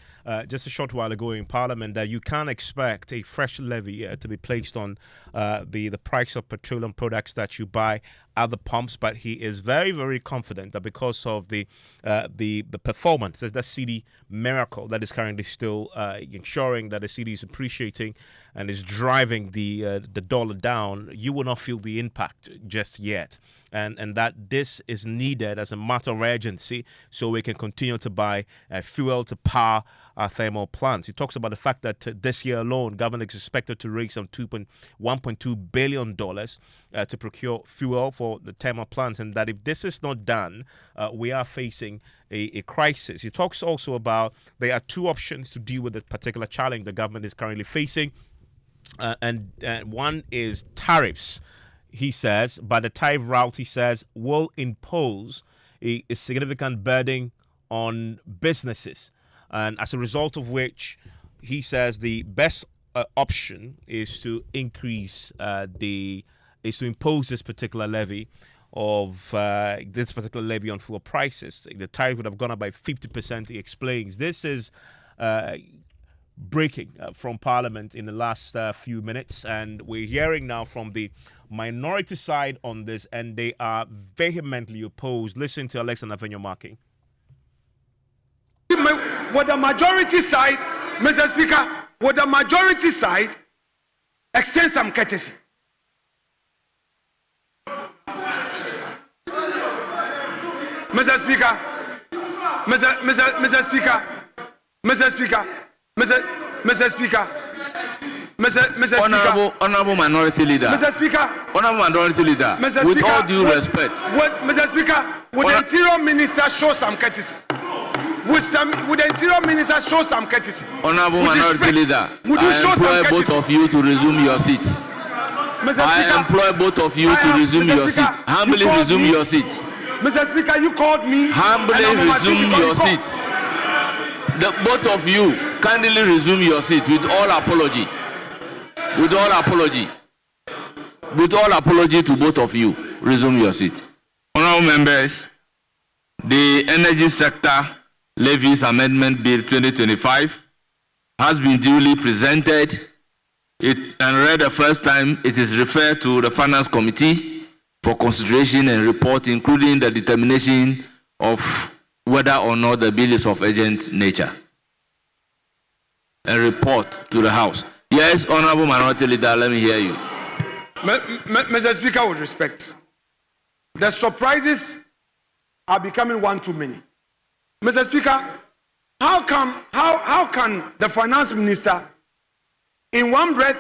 just a short while ago in Parliament that you can't expect a fresh levy to be placed on the price of petroleum products that you buy at the pumps, but he is very, very confident that because of the performance, the cedi miracle that is currently still ensuring that the cedi is appreciating and is driving the dollar down, you will not feel the impact just yet. And that this is needed as a matter of urgency so we can continue to buy fuel to power our thermal plants. He talks about the fact that this year alone, government is expected to raise some $1.2 billion to procure fuel for the thermal plants, and that if this is not done, we are facing a crisis. He talks also about there are two options to deal with the particular challenge the government is currently facing, and one is tariffs. He says, by the tariff route, he says, will impose a significant burden on businesses. And as a result of which, he says the best option is to impose this particular levy on fuel prices. The tariff would have gone up by 50%, he explains. This is breaking from Parliament in the last few minutes, and we're hearing now from the minority side on this, and they are vehemently opposed. Listen to Alexander Fenyomaki. With the majority side, Mr. Speaker, would the majority side extend some courtesy? Mr. Speaker, Mr. Speaker, Mr. Speaker, Mr. Speaker, Honorable Minority Leader. Mr. Speaker. Honorable Minority Leader. Mr. With Speaker, all due respect. Mr. Speaker, would the Interior Minister show some courtesy? Would the Interior Minister show some courtesy? Honorable Minority Leader, would you show some I employ courtesy? both of you to resume your seats. I employ both of you to resume your seat. Humbly resume your seat. Mr. Speaker, you called me. Humbly resume your seat. The both of you kindly resume your seat with all apology. With all apology. With all apology to both of you, resume your seat. Honorable members, the Energy Sector Levies Amendment Bill 2025 has been duly presented and read the first time. It is referred to the Finance Committee for consideration and report, including the determination of whether or not the bill is of urgent nature. A report to the House. Yes, Honorable Minority Leader, let me hear you. Mr. Speaker, with respect, the surprises are becoming one too many. Mr. Speaker, how can the Finance Minister in one breath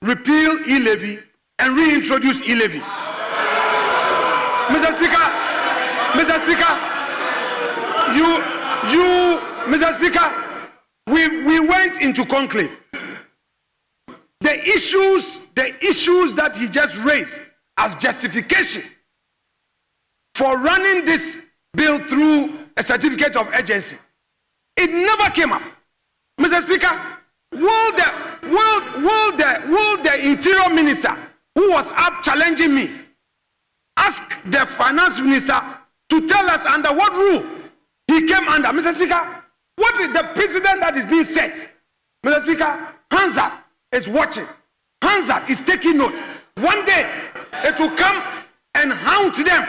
repeal e-levy and reintroduce e-levy? Mr. Speaker, Mr. Speaker, we went into conclave. The issues that he just raised as justification for running this bill through a certificate of urgency, it never came up. Mr. Speaker, will the Interior Minister, who was up challenging me, ask the Finance Minister to tell us under what rule he came under? Mr. Speaker, what is the precedent that is being set? Mr. Speaker, Hansa is watching. Hansa is taking note. One day, it will come and hound them.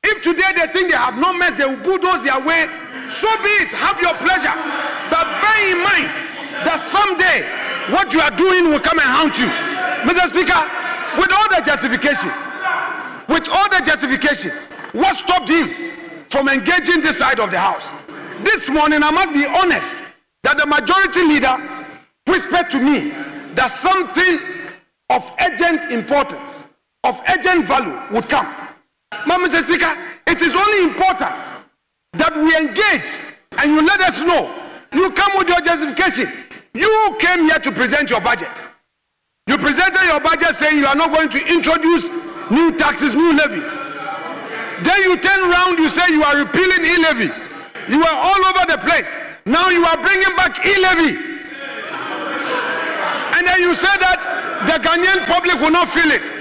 If today they think they have no mess, they will bulldoze their way. So be it. Have your pleasure. But bear in mind that someday, what you are doing will come and haunt you. Mr. Speaker, with all the justification, what stopped him from engaging this side of the House? This morning, I must be honest that the majority leader whispered to me that something of urgent importance, of urgent value would come. Mr. Speaker, it is only important that we engage and you let us know. You come with your justification. You came here to present your budget. You presented your budget saying you are not going to introduce new taxes, new levies. Then you turn around, you say you are repealing e-levy. You are all over the place. Now you are bringing back e-levy. And then you say that the Ghanaian public will not feel it.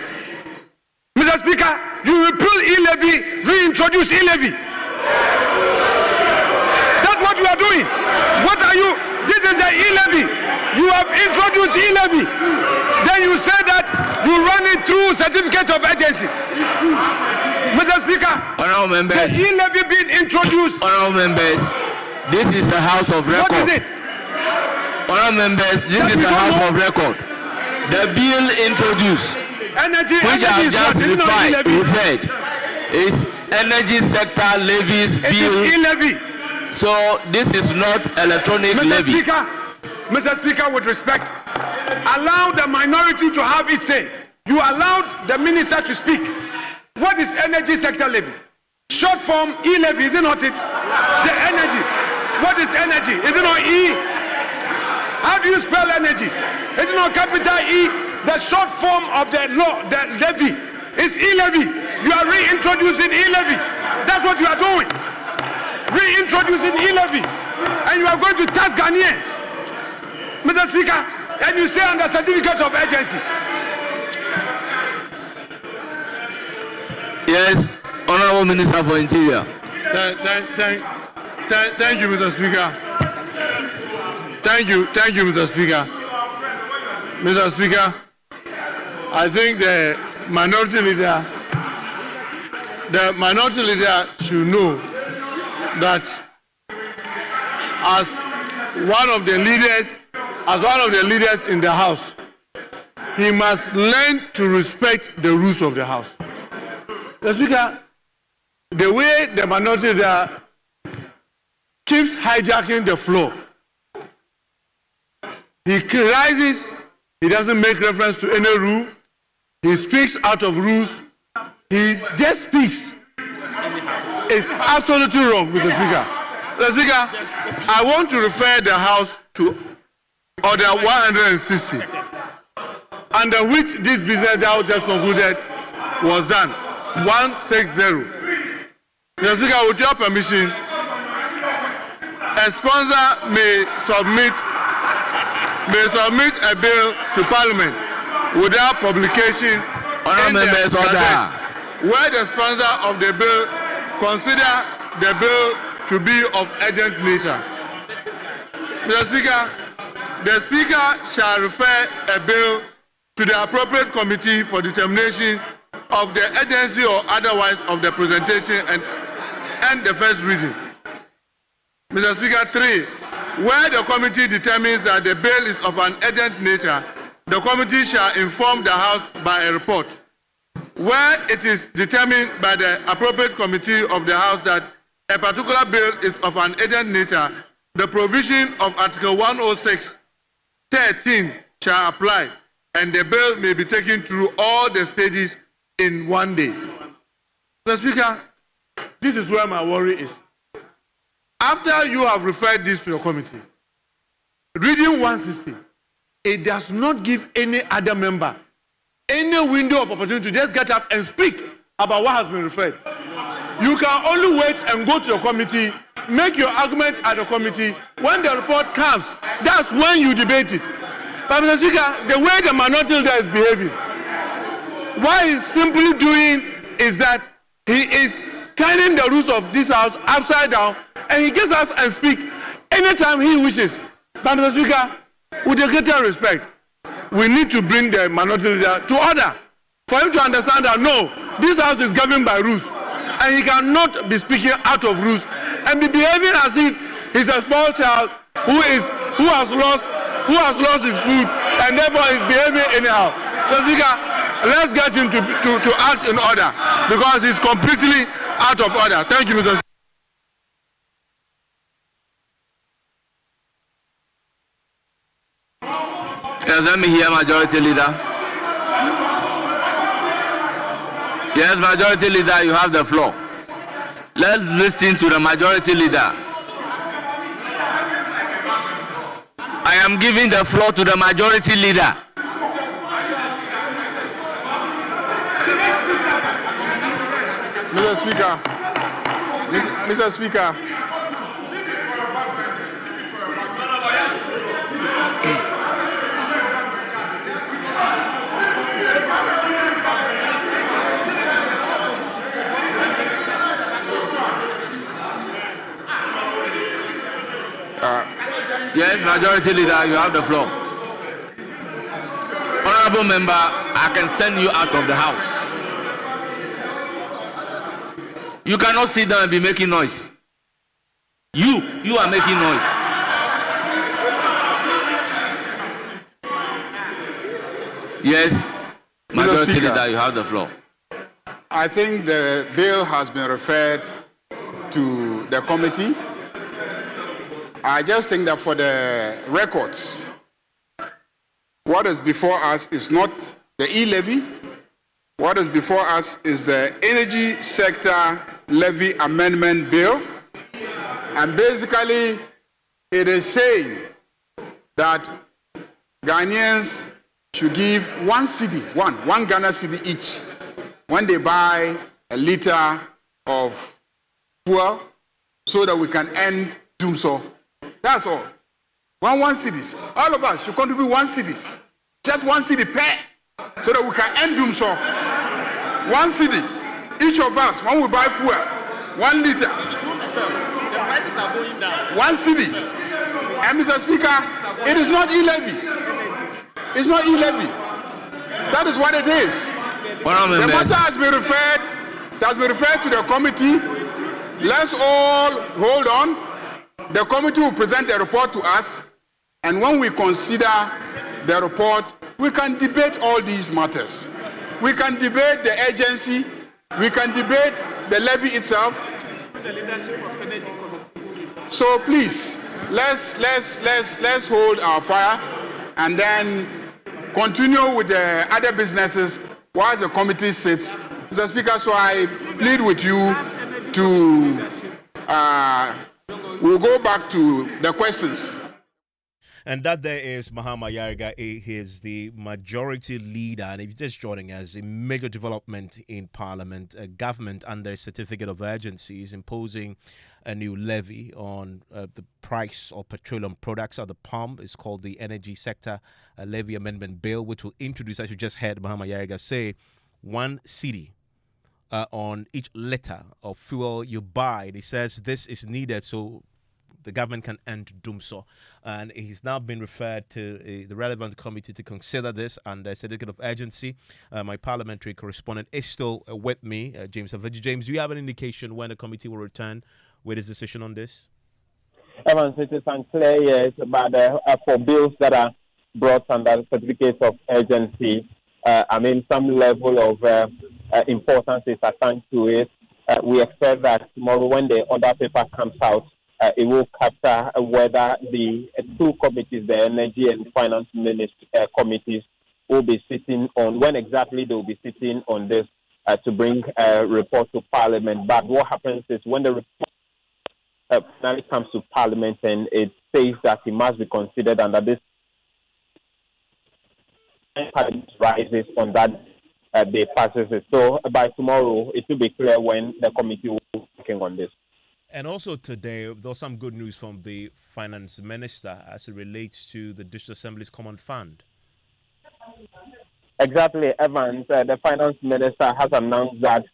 Mr. Speaker, you repeal e-levy, reintroduce e-levy. That's what you are doing. What are you? This is the e-levy. You have introduced e-levy. Then you say that you run it through certificate of urgency. Mr. Speaker, Honorable members, the e-levy being introduced. Honorable members, this is a house of record. What is it? Honorable members, this is a house of record. The bill introduced, which I have just referred, is Energy Sector Levies Bill. E-levy. So this is not electronic levy. Mr. Speaker, with respect, allow the minority to have its say. You allowed the minister to speak. What is Energy Sector Levy? Short form e-levy, is it not it? The energy. What is energy? Is it not E? How do you spell energy? Is it not capital E? The short form of the law, the levy, is e-levy. You are reintroducing e-levy. That's what you are doing. Reintroducing e-levy. And you are going to tax Ghanaians. Mr. Speaker, and you say under certificate of urgency. Yes, Honorable Minister for Interior. Thank you, Mr. Speaker. Thank you, Mr. Speaker. Mr. Speaker, I think the minority leader should know that as one of the leaders in the House, he must learn to respect the rules of the House. Mr. Speaker, the way the minority leader keeps hijacking the floor, he rises, he doesn't make reference to any rule, he speaks out of rules, he just speaks. It's absolutely wrong, Mr. Speaker. Mr. Speaker, I want to refer the House to Order 160, under which this business that I just concluded was done. 160. Mr. Speaker, with your permission, a sponsor may submit a bill to Parliament without publication in the Gazette, where the sponsor of the bill consider the bill to be of urgent nature. Mr. Speaker, the Speaker shall refer a bill to the appropriate committee for determination of the urgency or otherwise of the presentation and the first reading. Mr. Speaker, 3. Where the committee determines that the bill is of an urgent nature, the committee shall inform the House by a report. Where it is determined by the appropriate committee of the House that a particular bill is of an urgent nature, the provision of Article 106(13) shall apply, and the bill may be taken through all the stages in one day. Mr. Speaker, this is where my worry is. After you have referred this to your committee, reading 160, it does not give any other member any window of opportunity to just get up and speak about what has been referred. You can only wait and go to your committee, make your argument at the committee. When the report comes, that's when you debate it. But Mr. Speaker, the way the minority leader is behaving, what he's simply doing is that he is turning the rules of this House upside down, and he gets up and speaks anytime he wishes. But Mr. Speaker, with the greater respect, we need to bring the minority leader to order for him to understand that no, this House is governed by rules, and he cannot be speaking out of rules and be behaving as if he's a small child who has lost his food and therefore is behaving anyhow. So Speaker, let's get him to act in order because he's completely out of order. Thank you, Mr. Speaker. Yes, let me hear Majority Leader. Yes, Majority Leader, you have the floor. Let's listen to the Majority Leader. I am giving the floor to the Majority Leader. Mr. Speaker, Mr. Speaker. Yes, Majority Leader, you have the floor. Honorable Member, I can send you out of the House. You cannot sit down and be making noise. You are making noise. Yes, Majority Leader, you have the floor. I think the bill has been referred to the committee. I just think that for the records, what is before us is not the e-levy. What is before us is the Energy Sector Levy Amendment Bill. And basically, it is saying that Ghanaians should give one Ghana cedi each when they buy a liter of fuel so that we can end doomsday. That's all. One cedis. All of us should contribute 1 cedi. Just 1 cedi per, so that we can end doomsday. 1 cedi. Each of us, when we buy fuel, 1 liter. The prices are going down. 1 cedi. And Mr. Speaker, it is not e-levy. It's not e-levy. That is what it is. The matter has been referred to the committee. Let's all hold on. The committee will present the report to us, and when we consider the report, we can debate all these matters. We can debate the agency. We can debate the levy itself. So please, let's hold our fire and then continue with the other businesses while the committee sits. Mr. Speaker, so I plead with you to we'll go back to the questions. And that there is Mahama Yariga. He is the majority leader. And if you're just joining us, a major development in Parliament, a government under a certificate of urgency is imposing a new levy on the price of petroleum products at the pump. It's called the Energy Sector Levy Amendment Bill, which will introduce, as you just heard Mahama Yariga say, 1 cedi on each liter of fuel you buy. And he says this is needed so the government can end doomsday. And he's now been referred to the relevant committee to consider this and a certificate of urgency. My parliamentary correspondent is still with me, James Aviji. James, do you have an indication when the committee will return with his decision on this? Evans, it is unclear yet, but for bills that are brought under certificates of urgency, some level of importance is assigned to it. We expect that tomorrow when the order paper comes out, it will capture whether the two committees, the Energy and Finance Ministry committees, will be sitting on, when exactly they will be sitting on this to bring a report to Parliament. But what happens is when the report finally comes to Parliament and it says that it must be considered under this, Parliament rises on that they passes it. So by tomorrow, it will be clear when the committee will be working on this. And also today, there was some good news from the Finance Minister as it relates to the District Assembly's Common Fund. Exactly, Evans. The Finance Minister has announced that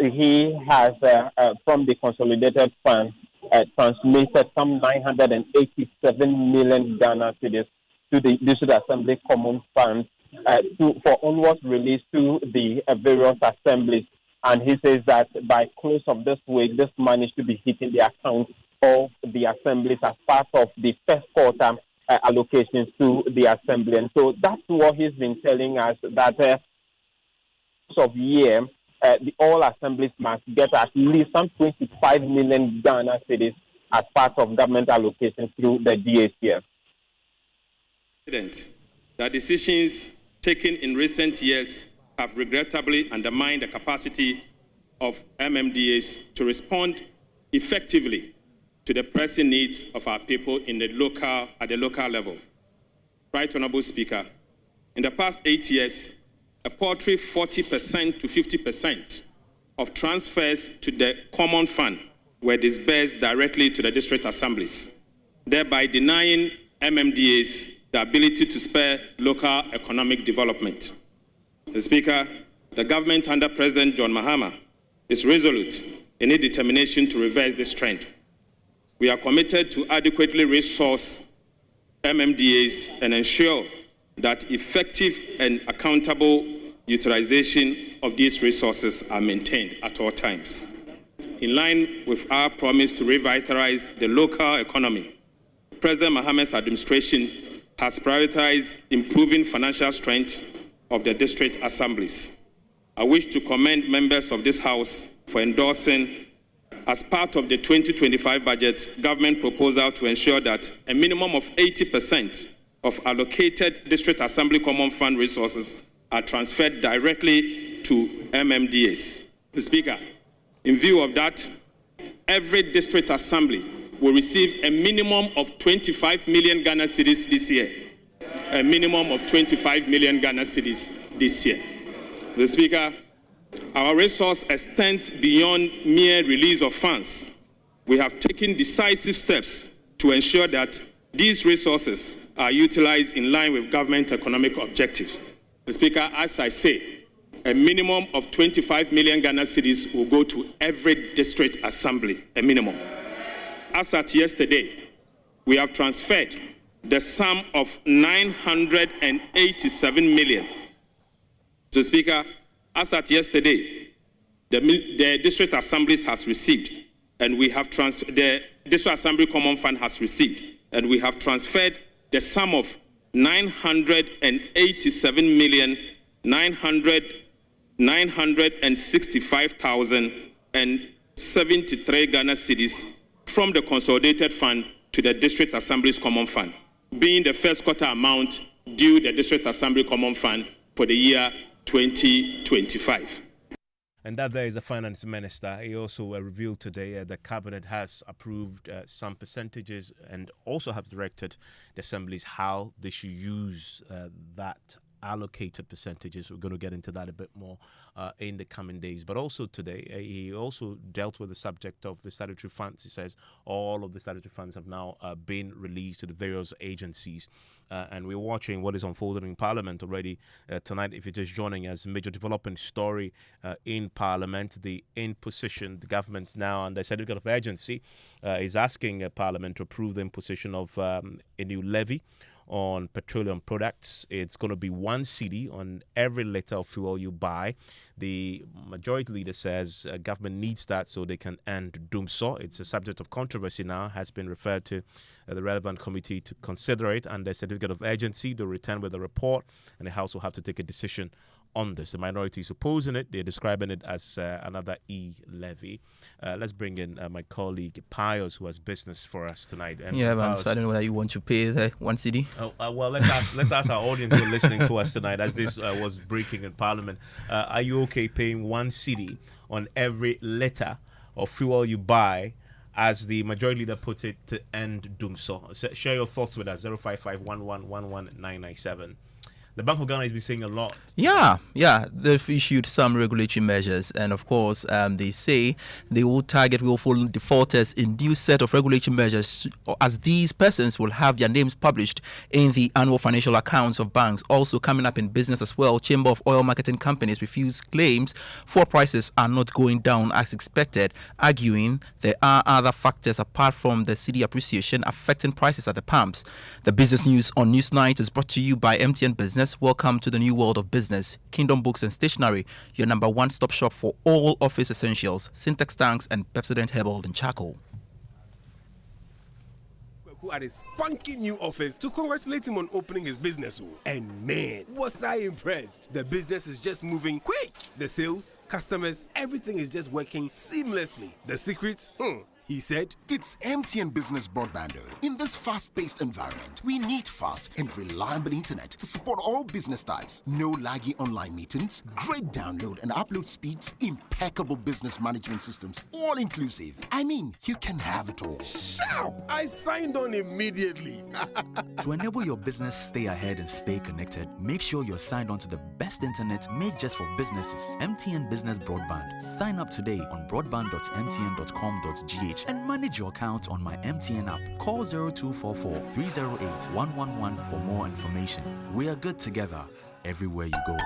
he has, from the Consolidated Fund, transmitted some 987 million Ghana cedis to the District Assembly Common Fund for onwards release to the various assemblies. And he says that by close of this week, this money should be hitting the account of the assemblies as part of the first quarter allocations to the assembly. And so that's what he's been telling us, that of year, all assemblies must get at least some 25 million Ghana cedis as part of government allocations through the DACF. The decisions taken in recent years have regrettably undermined the capacity of MMDAs to respond effectively to the pressing needs of our people at the local level. Right Honourable Speaker, in the past 8 years, a paltry 40% to 50% of transfers to the Common Fund were disbursed directly to the district assemblies, thereby denying MMDAs the ability to spur local economic development. Mr. Speaker, the government under President John Mahama is resolute in its determination to reverse this trend. We are committed to adequately resource MMDAs and ensure that effective and accountable utilization of these resources are maintained at all times. In line with our promise to revitalize the local economy, President Mahama's administration has prioritized improving financial strength of the district assemblies. I wish to commend members of this House for endorsing, as part of the 2025 budget, government proposal to ensure that a minimum of 80% of allocated district assembly common fund resources are transferred directly to MMDAs. Mr. Speaker, in view of that, every district assembly will receive a minimum of 25 million Ghana cedis this year. A minimum of 25 million Ghana cedis this year. Mr. Speaker, our resource extends beyond mere release of funds. We have taken decisive steps to ensure that these resources are utilized in line with government economic objectives. Mr. Speaker, as I say, a minimum of 25 million Ghana cedis will go to every district assembly, a minimum. As at yesterday, we have transferred the sum of 987 million. So, Speaker, as at yesterday, the District Assemblies has received, and we have the District Assembly Common Fund has received, and we have transferred the sum of 965,073 Ghana cedis from the Consolidated Fund to the District Assembly's Common Fund, being the first quarter amount due the District Assembly Common Fund for the year 2025. And that there is the finance minister. He also revealed today the cabinet has approved some percentages and also have directed the assemblies how they should use that allocated percentages. We're going to get into that a bit more in the coming days. But also today, he also dealt with the subject of the statutory funds. He says all of the statutory funds have now been released to the various agencies. And we're watching what is unfolding in Parliament already tonight. If you're just joining us, major development story in Parliament, the imposition, the government now under certificate of urgency is asking Parliament to approve the imposition of a new levy on petroleum products. It's going to be 1 cedi on every liter of fuel you buy. The majority leader says government needs that so they can end doomsaw. It's a subject of controversy now, has been referred to the relevant committee to consider it under certificate of urgency. They'll return with a report, and the House will have to take a decision on this. The minority is opposing it. They're describing it as another e-levy. Let's bring in my colleague Pius, who has business for us tonight. Yeah, man, so I don't know whether you want to pay the 1 cedi. Well, let's ask our audience who are listening to us tonight, as this was breaking in Parliament. Are you okay paying 1 cedi on every liter of fuel you buy, as the majority leader puts it, to end doomsaw? Share your thoughts with us, 055-11-11997. The Bank of Ghana has been saying a lot. Yeah, they've issued some regulatory measures, and of course, they say they will target willful defaulters in new set of regulatory measures, as these persons will have their names published in the annual financial accounts of banks. Also coming up in business as well, Chamber of Oil Marketing Companies refused claims fuel prices are not going down as expected, arguing there are other factors apart from the cedi appreciation affecting prices at the pumps. The business news on Newsnight is brought to you by MTN Business. Welcome to the new world of business. Kingdom Books and Stationery, your number one stop shop for all office essentials, Syntax tanks and Pepsodent Herbal and Charcoal. At his spunky new office to congratulate him on opening his business. And man, was I impressed. The business is just moving quick. The sales, customers, everything is just working seamlessly. The secret? He said, it's MTN Business Broadband. In this fast-paced environment, we need fast and reliable internet to support all business types. No laggy online meetings, great download and upload speeds, impeccable business management systems, all inclusive. I mean, you can have it all. Sharp! I signed on immediately. To enable your business stay ahead and stay connected, make sure you're signed on to the best internet made just for businesses. MTN Business Broadband. Sign up today on broadband.mtn.com.gh and manage your account on my MTN app. Call 0244-308-111 for more information. We are good together everywhere you go.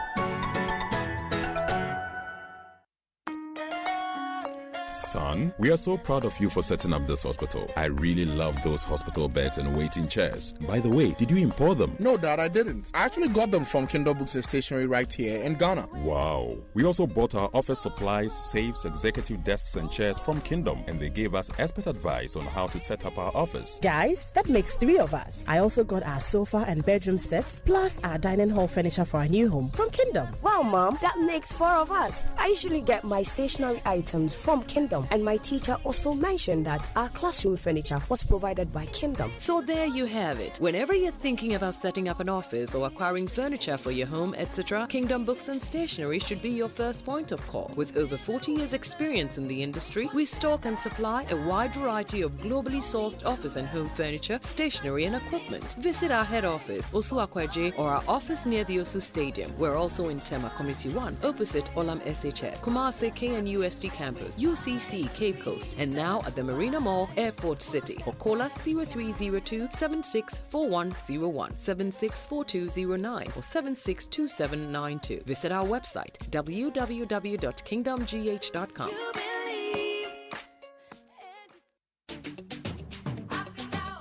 Son, we are so proud of you for setting up this hospital. I really love those hospital beds and waiting chairs. By the way, did you import them? No, Dad, I didn't. I actually got them from Kingdom Books and Stationery right here in Ghana. Wow. We also bought our office supplies, safes, executive desks and chairs from Kingdom, and they gave us expert advice on how to set up our office. Guys, that makes 3 of us. I also got our sofa and bedroom sets, plus our dining hall furniture for our new home from Kingdom. Wow, Mom, that makes 4 of us. I usually get my stationery items from Kingdom. And my teacher also mentioned that our classroom furniture was provided by Kingdom. So there you have it. Whenever you're thinking about setting up an office or acquiring furniture for your home, etc., Kingdom Books and Stationery should be your first point of call. With over 40 years experience in the industry, we stock and supply a wide variety of globally sourced office and home furniture, stationery and equipment. Visit our head office, Osu Akwaje, or our office near the Osu Stadium. We're also in Tema Community 1, opposite Olam SHS, Kumasi KNUST campus, UCC Cape Coast, and now at the Marina Mall, Airport City. Or call us 0302-764101, 764209, or 762792. Visit our website www.kingdomgh.com.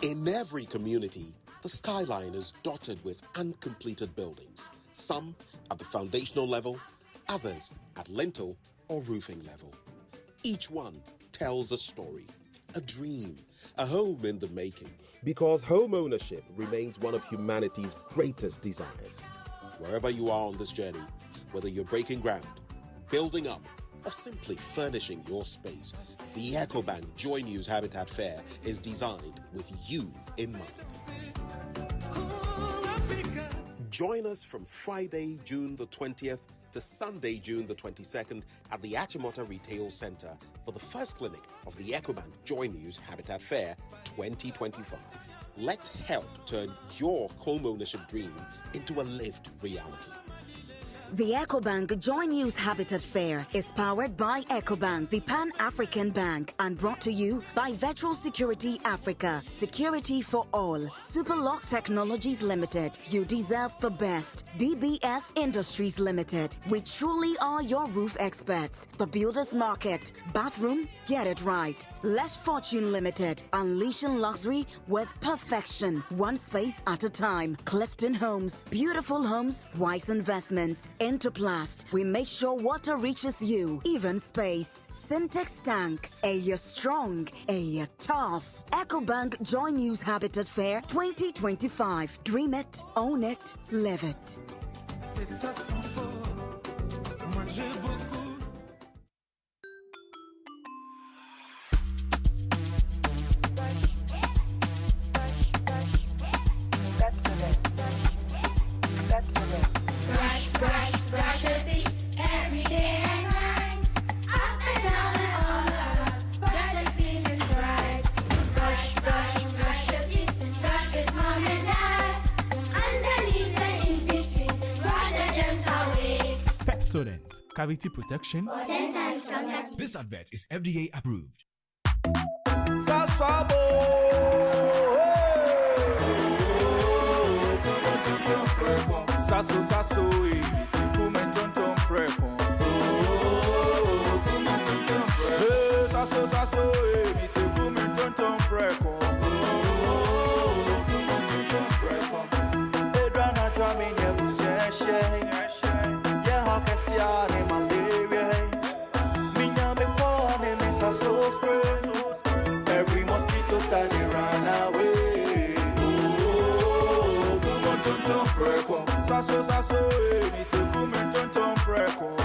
In every community, the skyline is dotted with uncompleted buildings, some at the foundational level, others at lintel or roofing level. Each one tells a story, a dream, a home in the making. Because home ownership remains one of humanity's greatest desires. Wherever you are on this journey, whether you're breaking ground, building up, or simply furnishing your space, the EcoBank Joy News Habitat Fair is designed with you in mind. Join us from Friday, June the 20th to Sunday, June the 22nd at the Achimota Retail Center for the first clinic of the EcoBank Joy News Habitat Fair 2025. Let's help turn your home ownership dream into a lived reality. The EcoBank Joy News Habitat Fair is powered by EcoBank, the Pan-African Bank, and brought to you by Virtual Security Africa. Security for all. Superlock Technologies Limited. You deserve the best. DBS Industries Limited. We truly are your roof experts. The Builders Market. Bathroom, get it right. Lesh Fortune Limited. Unleashing luxury with perfection. One space at a time. Clifton Homes. Beautiful homes, wise investments. Interplast. We make sure water reaches you, even space. Syntex Tank. You're strong, you're tough. EcoBank Joy News Habitat Fair 2025. Dream it, own it, live it. Brush your teeth every day and night. Up and down and all around. Brush it clean and bright. Brush your teeth. Brush with mom and dad. Underneath and in between. Brush the germs away. Pepsodent, cavity protection. For 10 times stronger teeth. This advert is FDA approved. Sasso, sasso, se come tonton precon. Sasso, sasso, se come tonton precon. Edrana twami nebu seshe. Yeah, how can see ane malaria? Minya me pone me sasso spray. Every mosquito study run away. Come on, tonton precon. Sasso, sasso, mi se come tonton precon.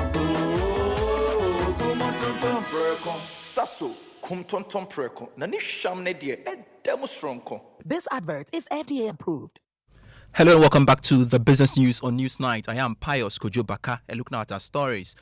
Come on, tonton precon. Sasso, come tonton precon. Nani shamne die, demonstronko. This advert is FDA approved. Hello and welcome back to the Business News on Newsnight. I am Pius Kojobaka and looking at our stories.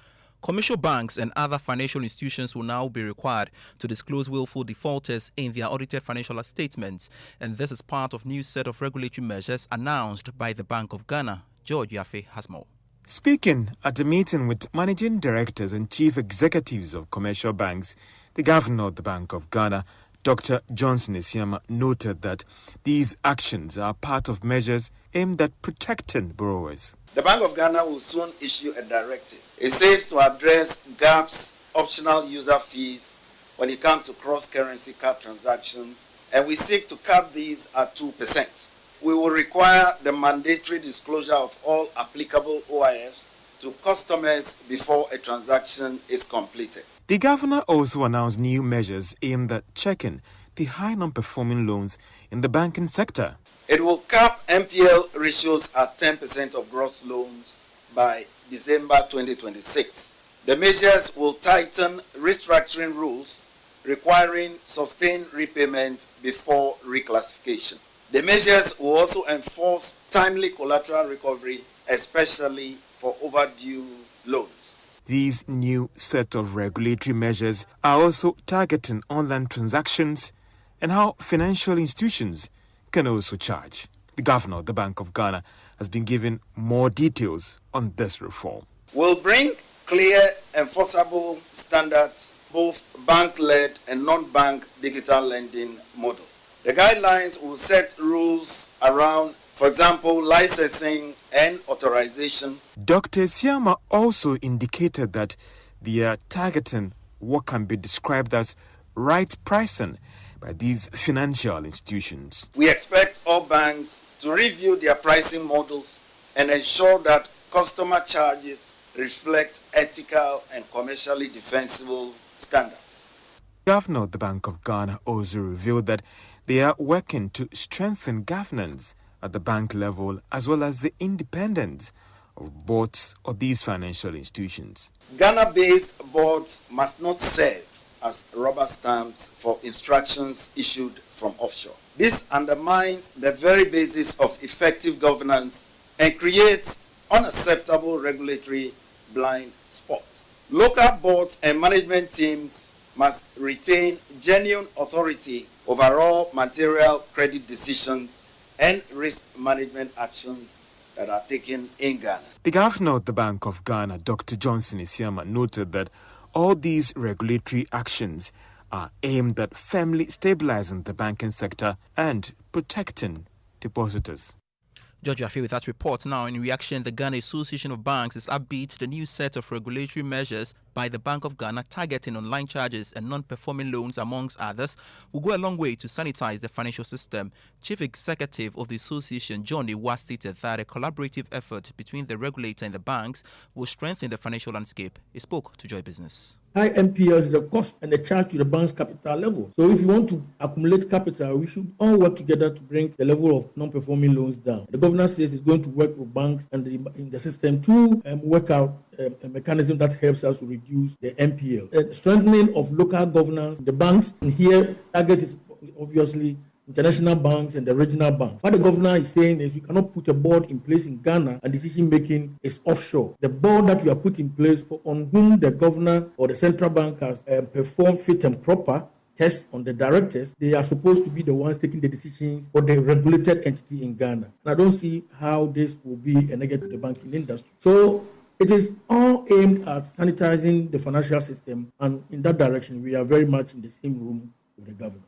Commercial banks and other financial institutions will now be required to disclose willful defaulters in their audited financial statements, and this is part of new set of regulatory measures announced by the Bank of Ghana. George Yafe has more. Speaking at a meeting with managing directors and chief executives of commercial banks, the governor of the Bank of Ghana, Dr. Johnson Isiama, noted that these actions are part of measures aimed at protecting borrowers. The Bank of Ghana will soon issue a directive. It saves to address gaps, optional user fees when it comes to cross-currency cap transactions, and we seek to cap these at 2%. We will require the mandatory disclosure of all applicable OIFs to customers before a transaction is completed. The governor also announced new measures aimed at checking the high non-performing loans in the banking sector. It will cap NPL ratios at 10% of gross loans by December 2026. The measures will tighten restructuring rules requiring sustained repayment before reclassification. The measures will also enforce timely collateral recovery, especially for overdue loans. These new set of regulatory measures are also targeting online transactions and how financial institutions can also charge. The governor of the Bank of Ghana has been given more details on this reform. We'll bring clear, enforceable standards, both bank-led and non-bank digital lending models. The guidelines will set rules around, for example, licensing and authorization. Dr. Siama also indicated that they are targeting what can be described as right pricing by these financial institutions. We expect all banks to review their pricing models and ensure that customer charges reflect ethical and commercially defensible standards. The Governor of the Bank of Ghana also revealed that they are working to strengthen governance at the bank level as well as the independence of boards of these financial institutions. Ghana-based boards must not serve as rubber stamps for instructions issued from offshore. This undermines the very basis of effective governance and creates unacceptable regulatory blind spots. Local boards and management teams must retain genuine authority over all material credit decisions and risk management actions that are taken in Ghana. The Governor of the Bank of Ghana, Dr. Johnson Isiama, noted that all these regulatory actions are aimed at firmly stabilizing the banking sector and protecting depositors. George, you are with that report. Now, in reaction, the Ghana Association of Banks is upbeat to the new set of regulatory measures by the Bank of Ghana targeting online charges and non-performing loans, amongst others, will go a long way to sanitize the financial system. Chief Executive of the association, John Iwa, stated that a collaborative effort between the regulator and the banks will strengthen the financial landscape. He spoke to Joy Business. High NPLs is a cost and a charge to the bank's capital level. So if you want to accumulate capital, we should all work together to bring the level of non-performing loans down. The governor says it's going to work with banks and in the system to work out a mechanism that helps us to reduce the NPL. Strengthening of local governance, the banks, and here target is obviously international banks and the regional banks. What the governor is saying is we cannot put a board in place in Ghana and decision making is offshore. The board that we have put in place on whom the governor or the central bank has performed fit and proper tests on the directors, they are supposed to be the ones taking the decisions for the regulated entity in Ghana. And I don't see how this will be a negative to the banking industry. So it is all aimed at sanitizing the financial system, and in that direction, we are very much in the same room with the governor.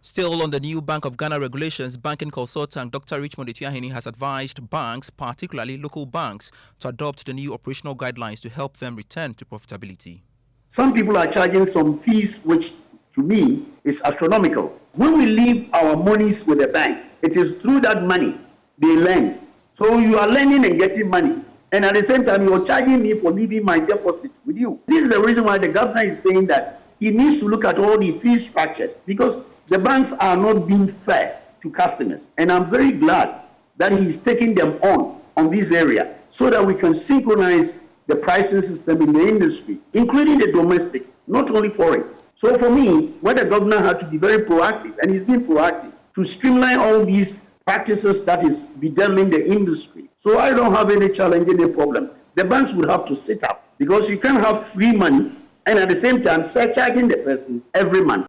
Still on the new Bank of Ghana regulations, banking consultant Dr. Richmond Etiahini has advised banks, particularly local banks, to adopt the new operational guidelines to help them return to profitability. Some people are charging some fees which, to me, is astronomical. When we leave our monies with the bank, it is through that money they lend. So you are lending and getting money, and at the same time, you are charging me for leaving my deposit with you. This is the reason why the governor is saying that he needs to look at all the fee structures, because the banks are not being fair to customers. And I'm very glad that he is taking them on this area so that we can synchronize the pricing system in the industry, including the domestic, not only foreign. So for me, what the governor had to be very proactive, and he's been proactive, to streamline all these practices that is bedeviling the industry. So I don't have any challenge, any problem. The banks would have to sit up, because you can't have free money and at the same time surcharging the person every month.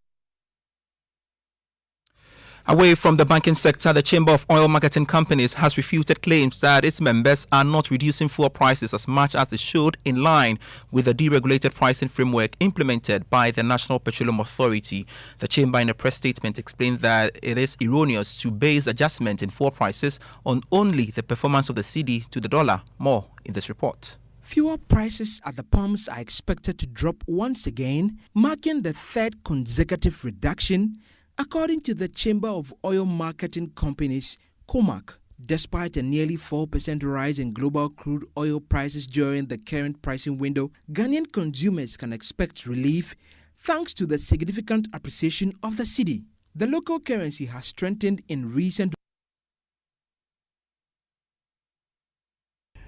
Away from the banking sector, the Chamber of Oil Marketing Companies has refuted claims that its members are not reducing fuel prices as much as they should, in line with the deregulated pricing framework implemented by the National Petroleum Authority. The Chamber, in a press statement, explained that it is erroneous to base adjustment in fuel prices on only the performance of the cedi to the dollar. More in this report. Fuel prices at the pumps are expected to drop once again, marking the third consecutive reduction, according to the Chamber of Oil Marketing Companies, COMAC. Despite a nearly 4% rise in global crude oil prices during the current pricing window, Ghanaian consumers can expect relief thanks to the significant appreciation of the cedi. The local currency has strengthened in recent.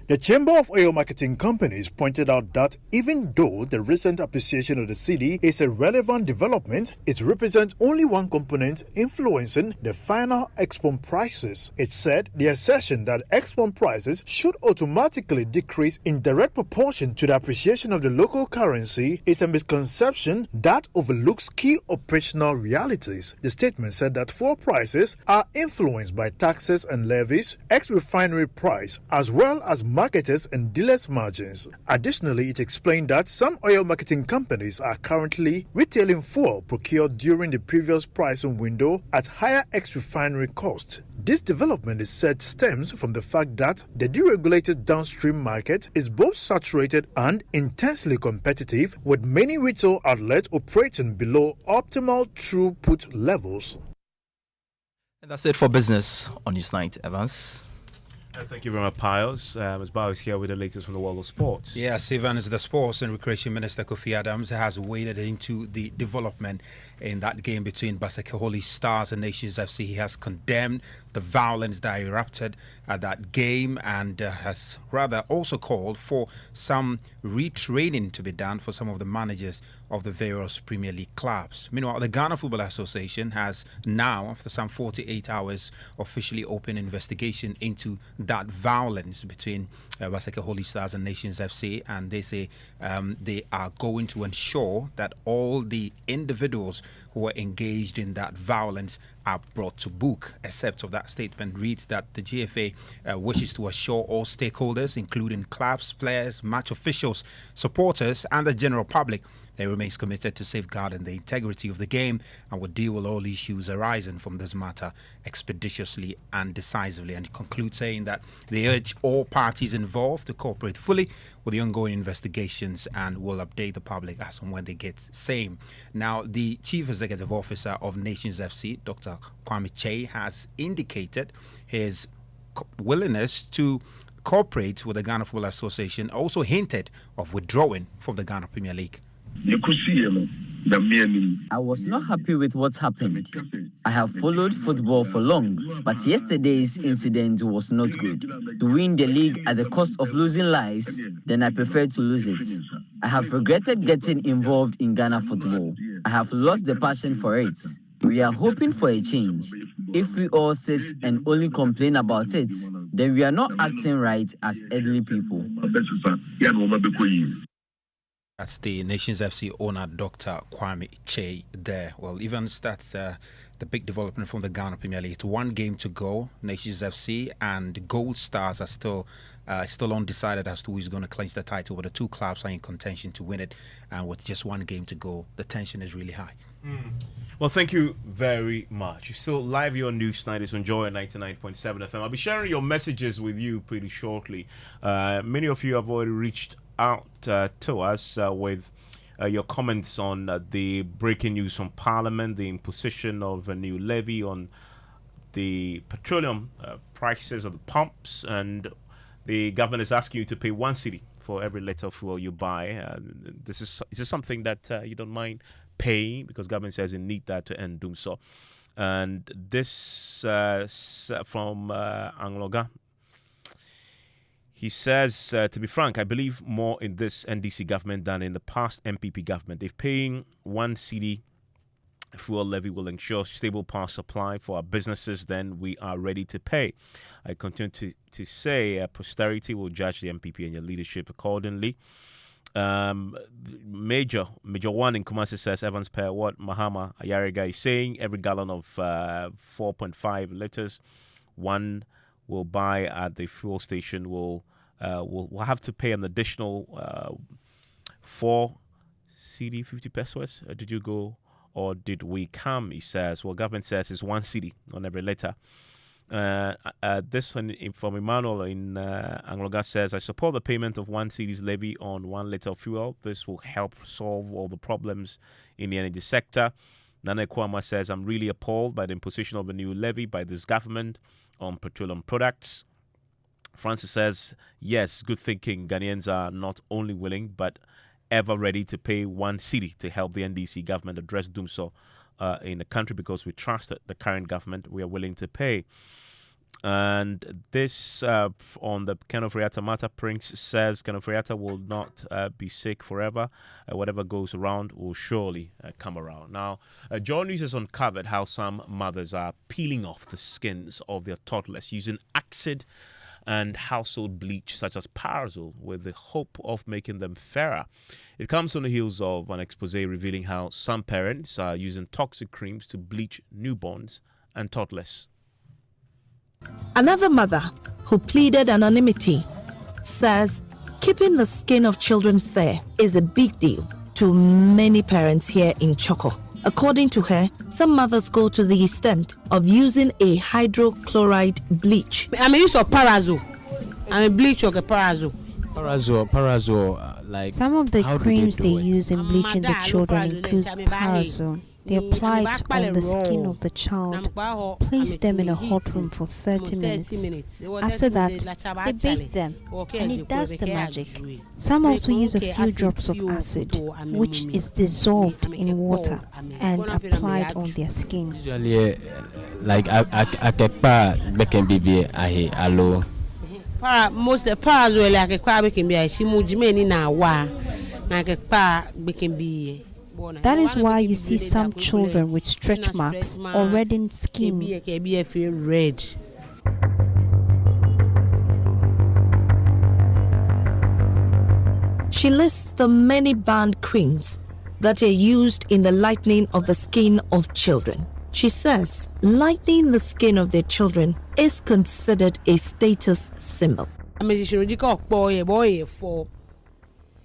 The Chamber of Oil Marketing Companies pointed out that even though the recent appreciation of the cedi is a relevant development, it represents only one component influencing the final export prices. It said the assertion that export prices should automatically decrease in direct proportion to the appreciation of the local currency is a misconception that overlooks key operational realities. The statement said that fuel prices are influenced by taxes and levies, ex-refinery price, as well as marketers and dealers' margins. Additionally, it explained that some oil marketing companies are currently retailing fuel procured during the previous pricing window at higher ex-refinery cost. This development is said stems from the fact that the deregulated downstream market is both saturated and intensely competitive, with many retail outlets operating below optimal throughput levels. And that's it for business on Newsnight. Evans. Thank you very much, Piles. Ms. Bao is here with the latest from the world of sports. Yes, Evans, the Sports and Recreation Minister Kofi Adams has waded into the development in that game between Baseke Holy Stars and Nations FC. He has condemned the violence that erupted at that game and has rather also called for some retraining to be done for some of the managers of the various Premier League clubs. Meanwhile, the Ghana Football Association has now, after some 48 hours, officially opened investigation into that violence between Baseke Holy Stars and Nations FC, and they say they are going to ensure that all the individuals who were engaged in that violence are brought to book. Except of that statement reads that the GFA wishes to assure all stakeholders, including clubs, players, match officials, supporters, and the general public, they remains committed to safeguarding the integrity of the game and will deal with all issues arising from this matter expeditiously and decisively. And conclude saying that they urge all parties involved to cooperate fully with the ongoing investigations and will update the public as and when they get same. Now, the Chief Executive Officer of Nations FC, Dr. Kwame Che, has indicated his willingness to cooperate with the Ghana Football Association, also hinted of withdrawing from the Ghana Premier League. I was not happy with what happened. I have followed football for long, but yesterday's incident was not good. To win the league at the cost of losing lives, then I prefer to lose it. I have regretted getting involved in Ghana football. I have lost the passion for it. We are hoping for a change. If we all sit and only complain about it, then we are not acting right as elderly people. That's the Nations FC owner, Dr. Kwame Che, there. Well, even that's the big development from the Ghana Premier League. It's one game to go. Nations FC and Gold Stars are still undecided as to who is going to clinch the title, but the two clubs are in contention to win it. And with just one game to go, the tension is really high. Well, thank you very much. You're still live here on Newsnight. It's on Joy 99.7 FM. I'll be sharing your messages with you pretty shortly. Many of you have already reached out to us with your comments on the breaking news from Parliament, the imposition of a new levy on the petroleum prices of the pumps, and the government is asking you to pay 1 cedi for every litre of fuel you buy. Is this something that you don't mind paying, because government says it need that to end doom so? And this from Angloga. He says, to be frank, I believe more in this NDC government than in the past MPP government. If paying 1 cedi fuel levy will ensure stable power supply for our businesses, then we are ready to pay. I continue to say posterity will judge the MPP and your leadership accordingly. Major one in Kumasi says, Evans per what Mahama Ayariga is saying, every gallon of 4.5 liters, one will buy at the fuel station will have to pay an additional 4 cedi 50 pesos. Did you go or did we come? He says. Well, government says it's 1 cedi on every litre. This one from Emmanuel in Angloga says, I support the payment of 1 cedi's levy on 1 litre of fuel. This will help solve all the problems in the energy sector. Nana Kwama says, I'm really appalled by the imposition of a new levy by this government on petroleum products. Francis says, yes, good thinking. Ghanaians are not only willing but ever ready to pay 1 cedi to help the NDC government address doomsday in the country, because we trust the current government. We are willing to pay. And this on the Ken of Riata matter, Prince says Ken of Riata will not be sick forever. Whatever goes around will surely come around. Now, Joy News has uncovered how some mothers are peeling off the skins of their toddlers using acid and household bleach such as Parasol with the hope of making them fairer. It comes on the heels of an expose revealing how some parents are using toxic creams to bleach newborns and toddlers. Another mother who pleaded anonymity says keeping the skin of children fair is a big deal to many parents here in Choco. According to her, some mothers go to the extent of using a hydrochloride bleach. I'm a use of parazole. I'm a bleach or a parazole. Like some of the creams they use in bleaching the children include parazole. They apply it on the skin of the child, place them in a hot room for 30 minutes. After that, they bathe them, and it does the magic. Some also use a few drops of acid, which is dissolved in water and applied on their skin. Usually, like I can be allo. Most the parazole like a crab can be a shimujimeni na wa, like a pa can be. That is why you see some children with stretch marks or reddened skin. Red. She lists the many banned creams that are used in the lightening of the skin of children. She says lightening the skin of their children is considered a status symbol.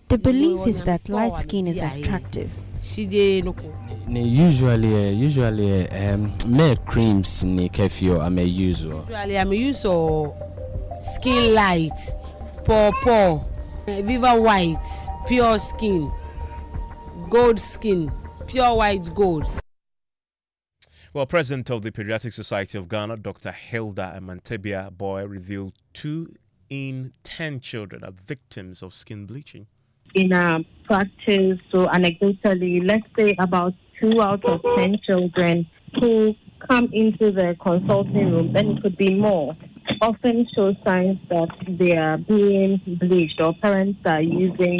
The belief is that light skin is attractive. Usually, male creams ni kefio I may use. Usually, I may use skin light, purple, Viva white, pure skin, gold skin, pure white gold. Well, President of the Pediatric Society of Ghana, Dr. Hilda Amantebia Boy, revealed 2 in 10 children are victims of skin bleaching. In our practice, so anecdotally, let's say about 2 out of 10 children who come into the consulting room, then it could be more, often show signs that they are being bleached or parents are using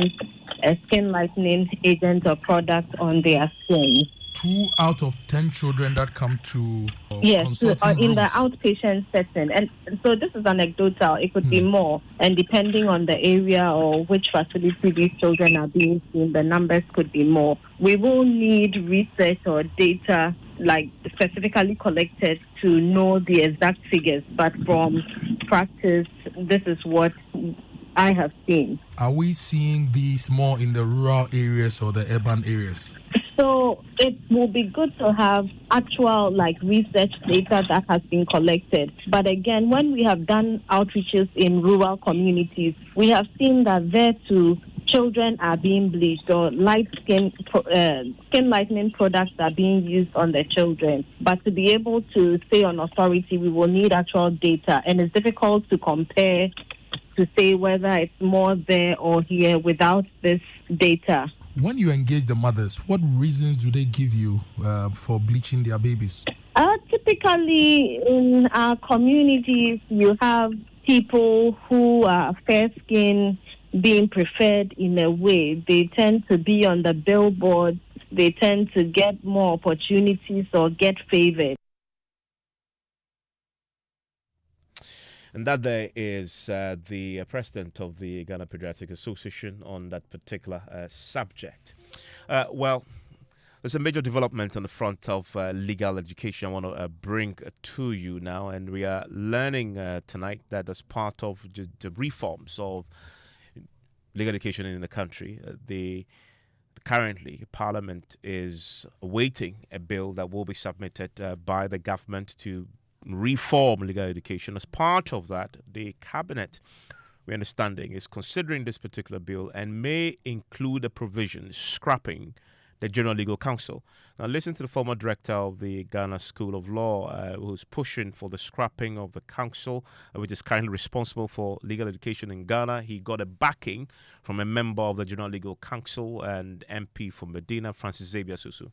a skin lightening agent or product on their skin. 2 out of 10 children that come to yes, so, consulting in the rooms. outpatient setting. And so this is anecdotal. It could be more. And depending on the area or which facility these children are being seen, the numbers could be more. We will need research or data like specifically collected to know the exact figures. But from practice, this is what I have seen. Are we seeing these more in the rural areas or the urban areas? So it will be good to have actual research data that has been collected. But again, when we have done outreaches in rural communities, we have seen that there too, children are being bleached or skin lightening products are being used on the children. But to be able to say on authority, we will need actual data. And it's difficult to compare to say whether it's more there or here without this data. When you engage the mothers, what reasons do they give you for bleaching their babies? Typically, in our communities, you have people who are fair skinned being preferred in a way. They tend to be on the billboards. They tend to get more opportunities or get favored. And that there is the president of the Ghana Pediatric Association on that particular subject. Well, there's a major development on the front of legal education I want to bring to you now. And we are learning tonight that as part of the reforms of legal education in the country, currently Parliament is awaiting a bill that will be submitted by the government to reform legal education. As part of that, the cabinet, we understanding, is considering this particular bill and may include a provision scrapping the General Legal Council. Now listen to the former director of the Ghana School of Law who's pushing for the scrapping of the council, which is currently responsible for legal education in Ghana. He got a backing from a member of the General Legal Council and MP for Medina, Francis Xavier Susu.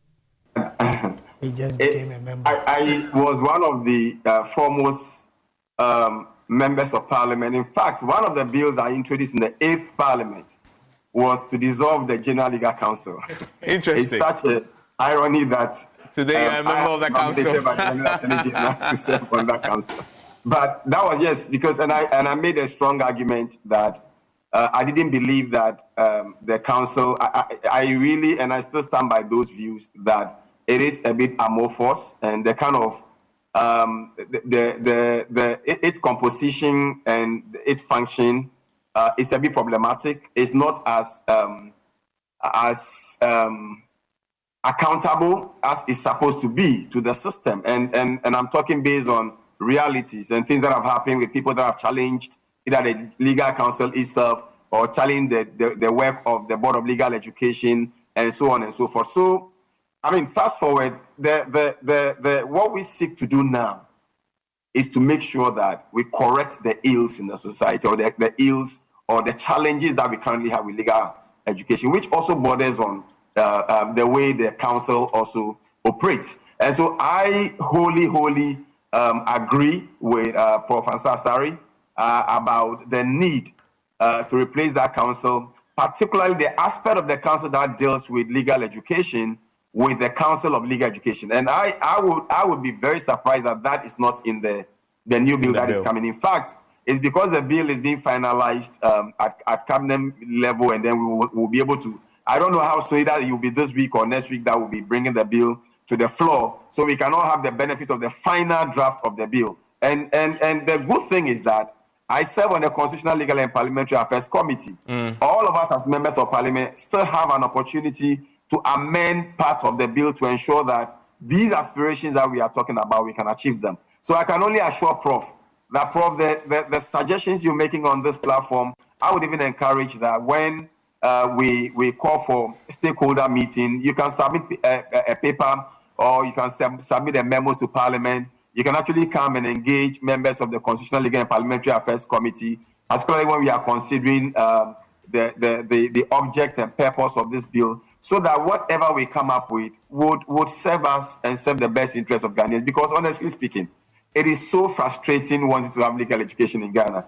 He just became a member. I was one of the foremost members of Parliament. In fact, one of the bills I introduced in the 8th Parliament was to dissolve the General Legal Council. Interesting. It's such an irony that today you're a member of the council. By the Attorney General to serve on that council. But that was because, and I made a strong argument that I didn't believe that the council. I really, and I still stand by those views that it is a bit amorphous, and the kind of its composition and its function is a bit problematic. It's not as accountable as it's supposed to be to the system. And I'm talking based on realities and things that have happened with people that have challenged either the legal counsel itself or challenged the work of the Board of Legal Education and so on and so forth. So, I mean, fast forward, what we seek to do now is to make sure that we correct the ills in the society, or the ills or the challenges that we currently have with legal education, which also borders on the way the council also operates. And so I wholly agree with Prof. Ansari about the need to replace that council, particularly the aspect of the council that deals with legal education with the Council of Legal Education. And I would be very surprised that is not in the new bill that is coming. In fact, it's because the bill is being finalized at cabinet level, and then we'll be able to, I don't know how soon, either it will be this week or next week that we'll be bringing the bill to the floor, so we can all have the benefit of the final draft of the bill. And the good thing is that I serve on the Constitutional, Legal and Parliamentary Affairs Committee. All of us as members of Parliament still have an opportunity to amend parts of the bill to ensure that these aspirations that we are talking about, we can achieve them. So I can only assure Prof that, Prof, the suggestions you're making on this platform, I would even encourage that when we call for a stakeholder meeting, you can submit a paper, or you can submit a memo to Parliament. You can actually come and engage members of the Constitutional, Legal and Parliamentary Affairs Committee, particularly when we are considering the object and purpose of this bill, so that whatever we come up with would serve us and serve the best interest of Ghanaians. Because honestly speaking, it is so frustrating wanting to have legal education in Ghana.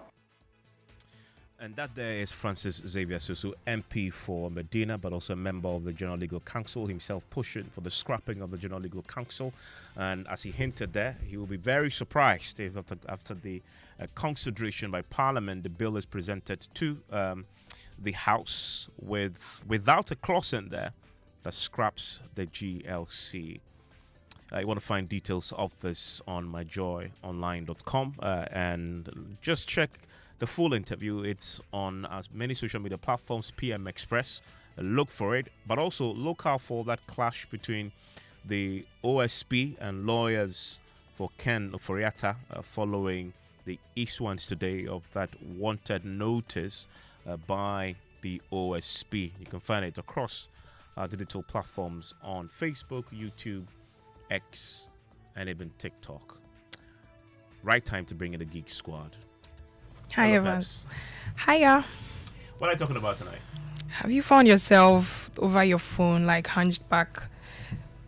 And that there is Francis Xavier Susu, MP for Medina, but also a member of the General Legal Council, himself pushing for the scrapping of the General Legal Council. And as he hinted there, he will be very surprised if after the consideration by Parliament, the bill is presented to the House without a clause in there that scraps the GLC. You want to find details of this on myjoyonline.com and just check the full interview. It's on as many social media platforms, PM Express. Look for it, but also look out for that clash between the OSP and lawyers for Ken Oforiatta following the issuance today of that wanted notice by the OSP. You can find it across digital platforms on Facebook, YouTube, X, and even TikTok. Right time to bring in the Geek Squad. Hi, Evans. Hiya. What are you talking about tonight? Have you found yourself over your phone, like hunched back,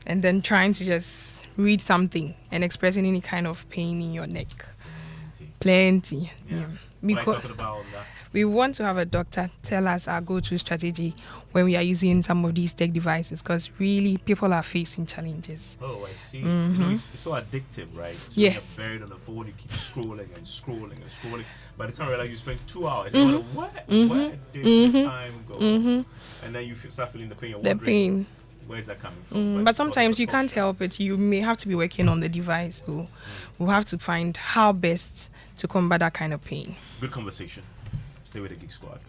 and then trying to just read something and expressing any kind of pain in your neck? Plenty. Yeah. Because what are you talking about on that? We want to have a doctor tell us our go-to strategy when we are using some of these tech devices, because really people are facing challenges. Oh, I see. You know, it's so addictive, right? So yes. You're buried on the phone, you keep scrolling and scrolling and scrolling. By the time you realize you spend 2 hours, you wonder, where did the time go? And then you start feeling the pain. You're wondering, where's that coming from? But sometimes you can't help it. You may have to be working on the device. We'll have to find how best to combat that kind of pain. Good conversation. Stay with the Geek Squad.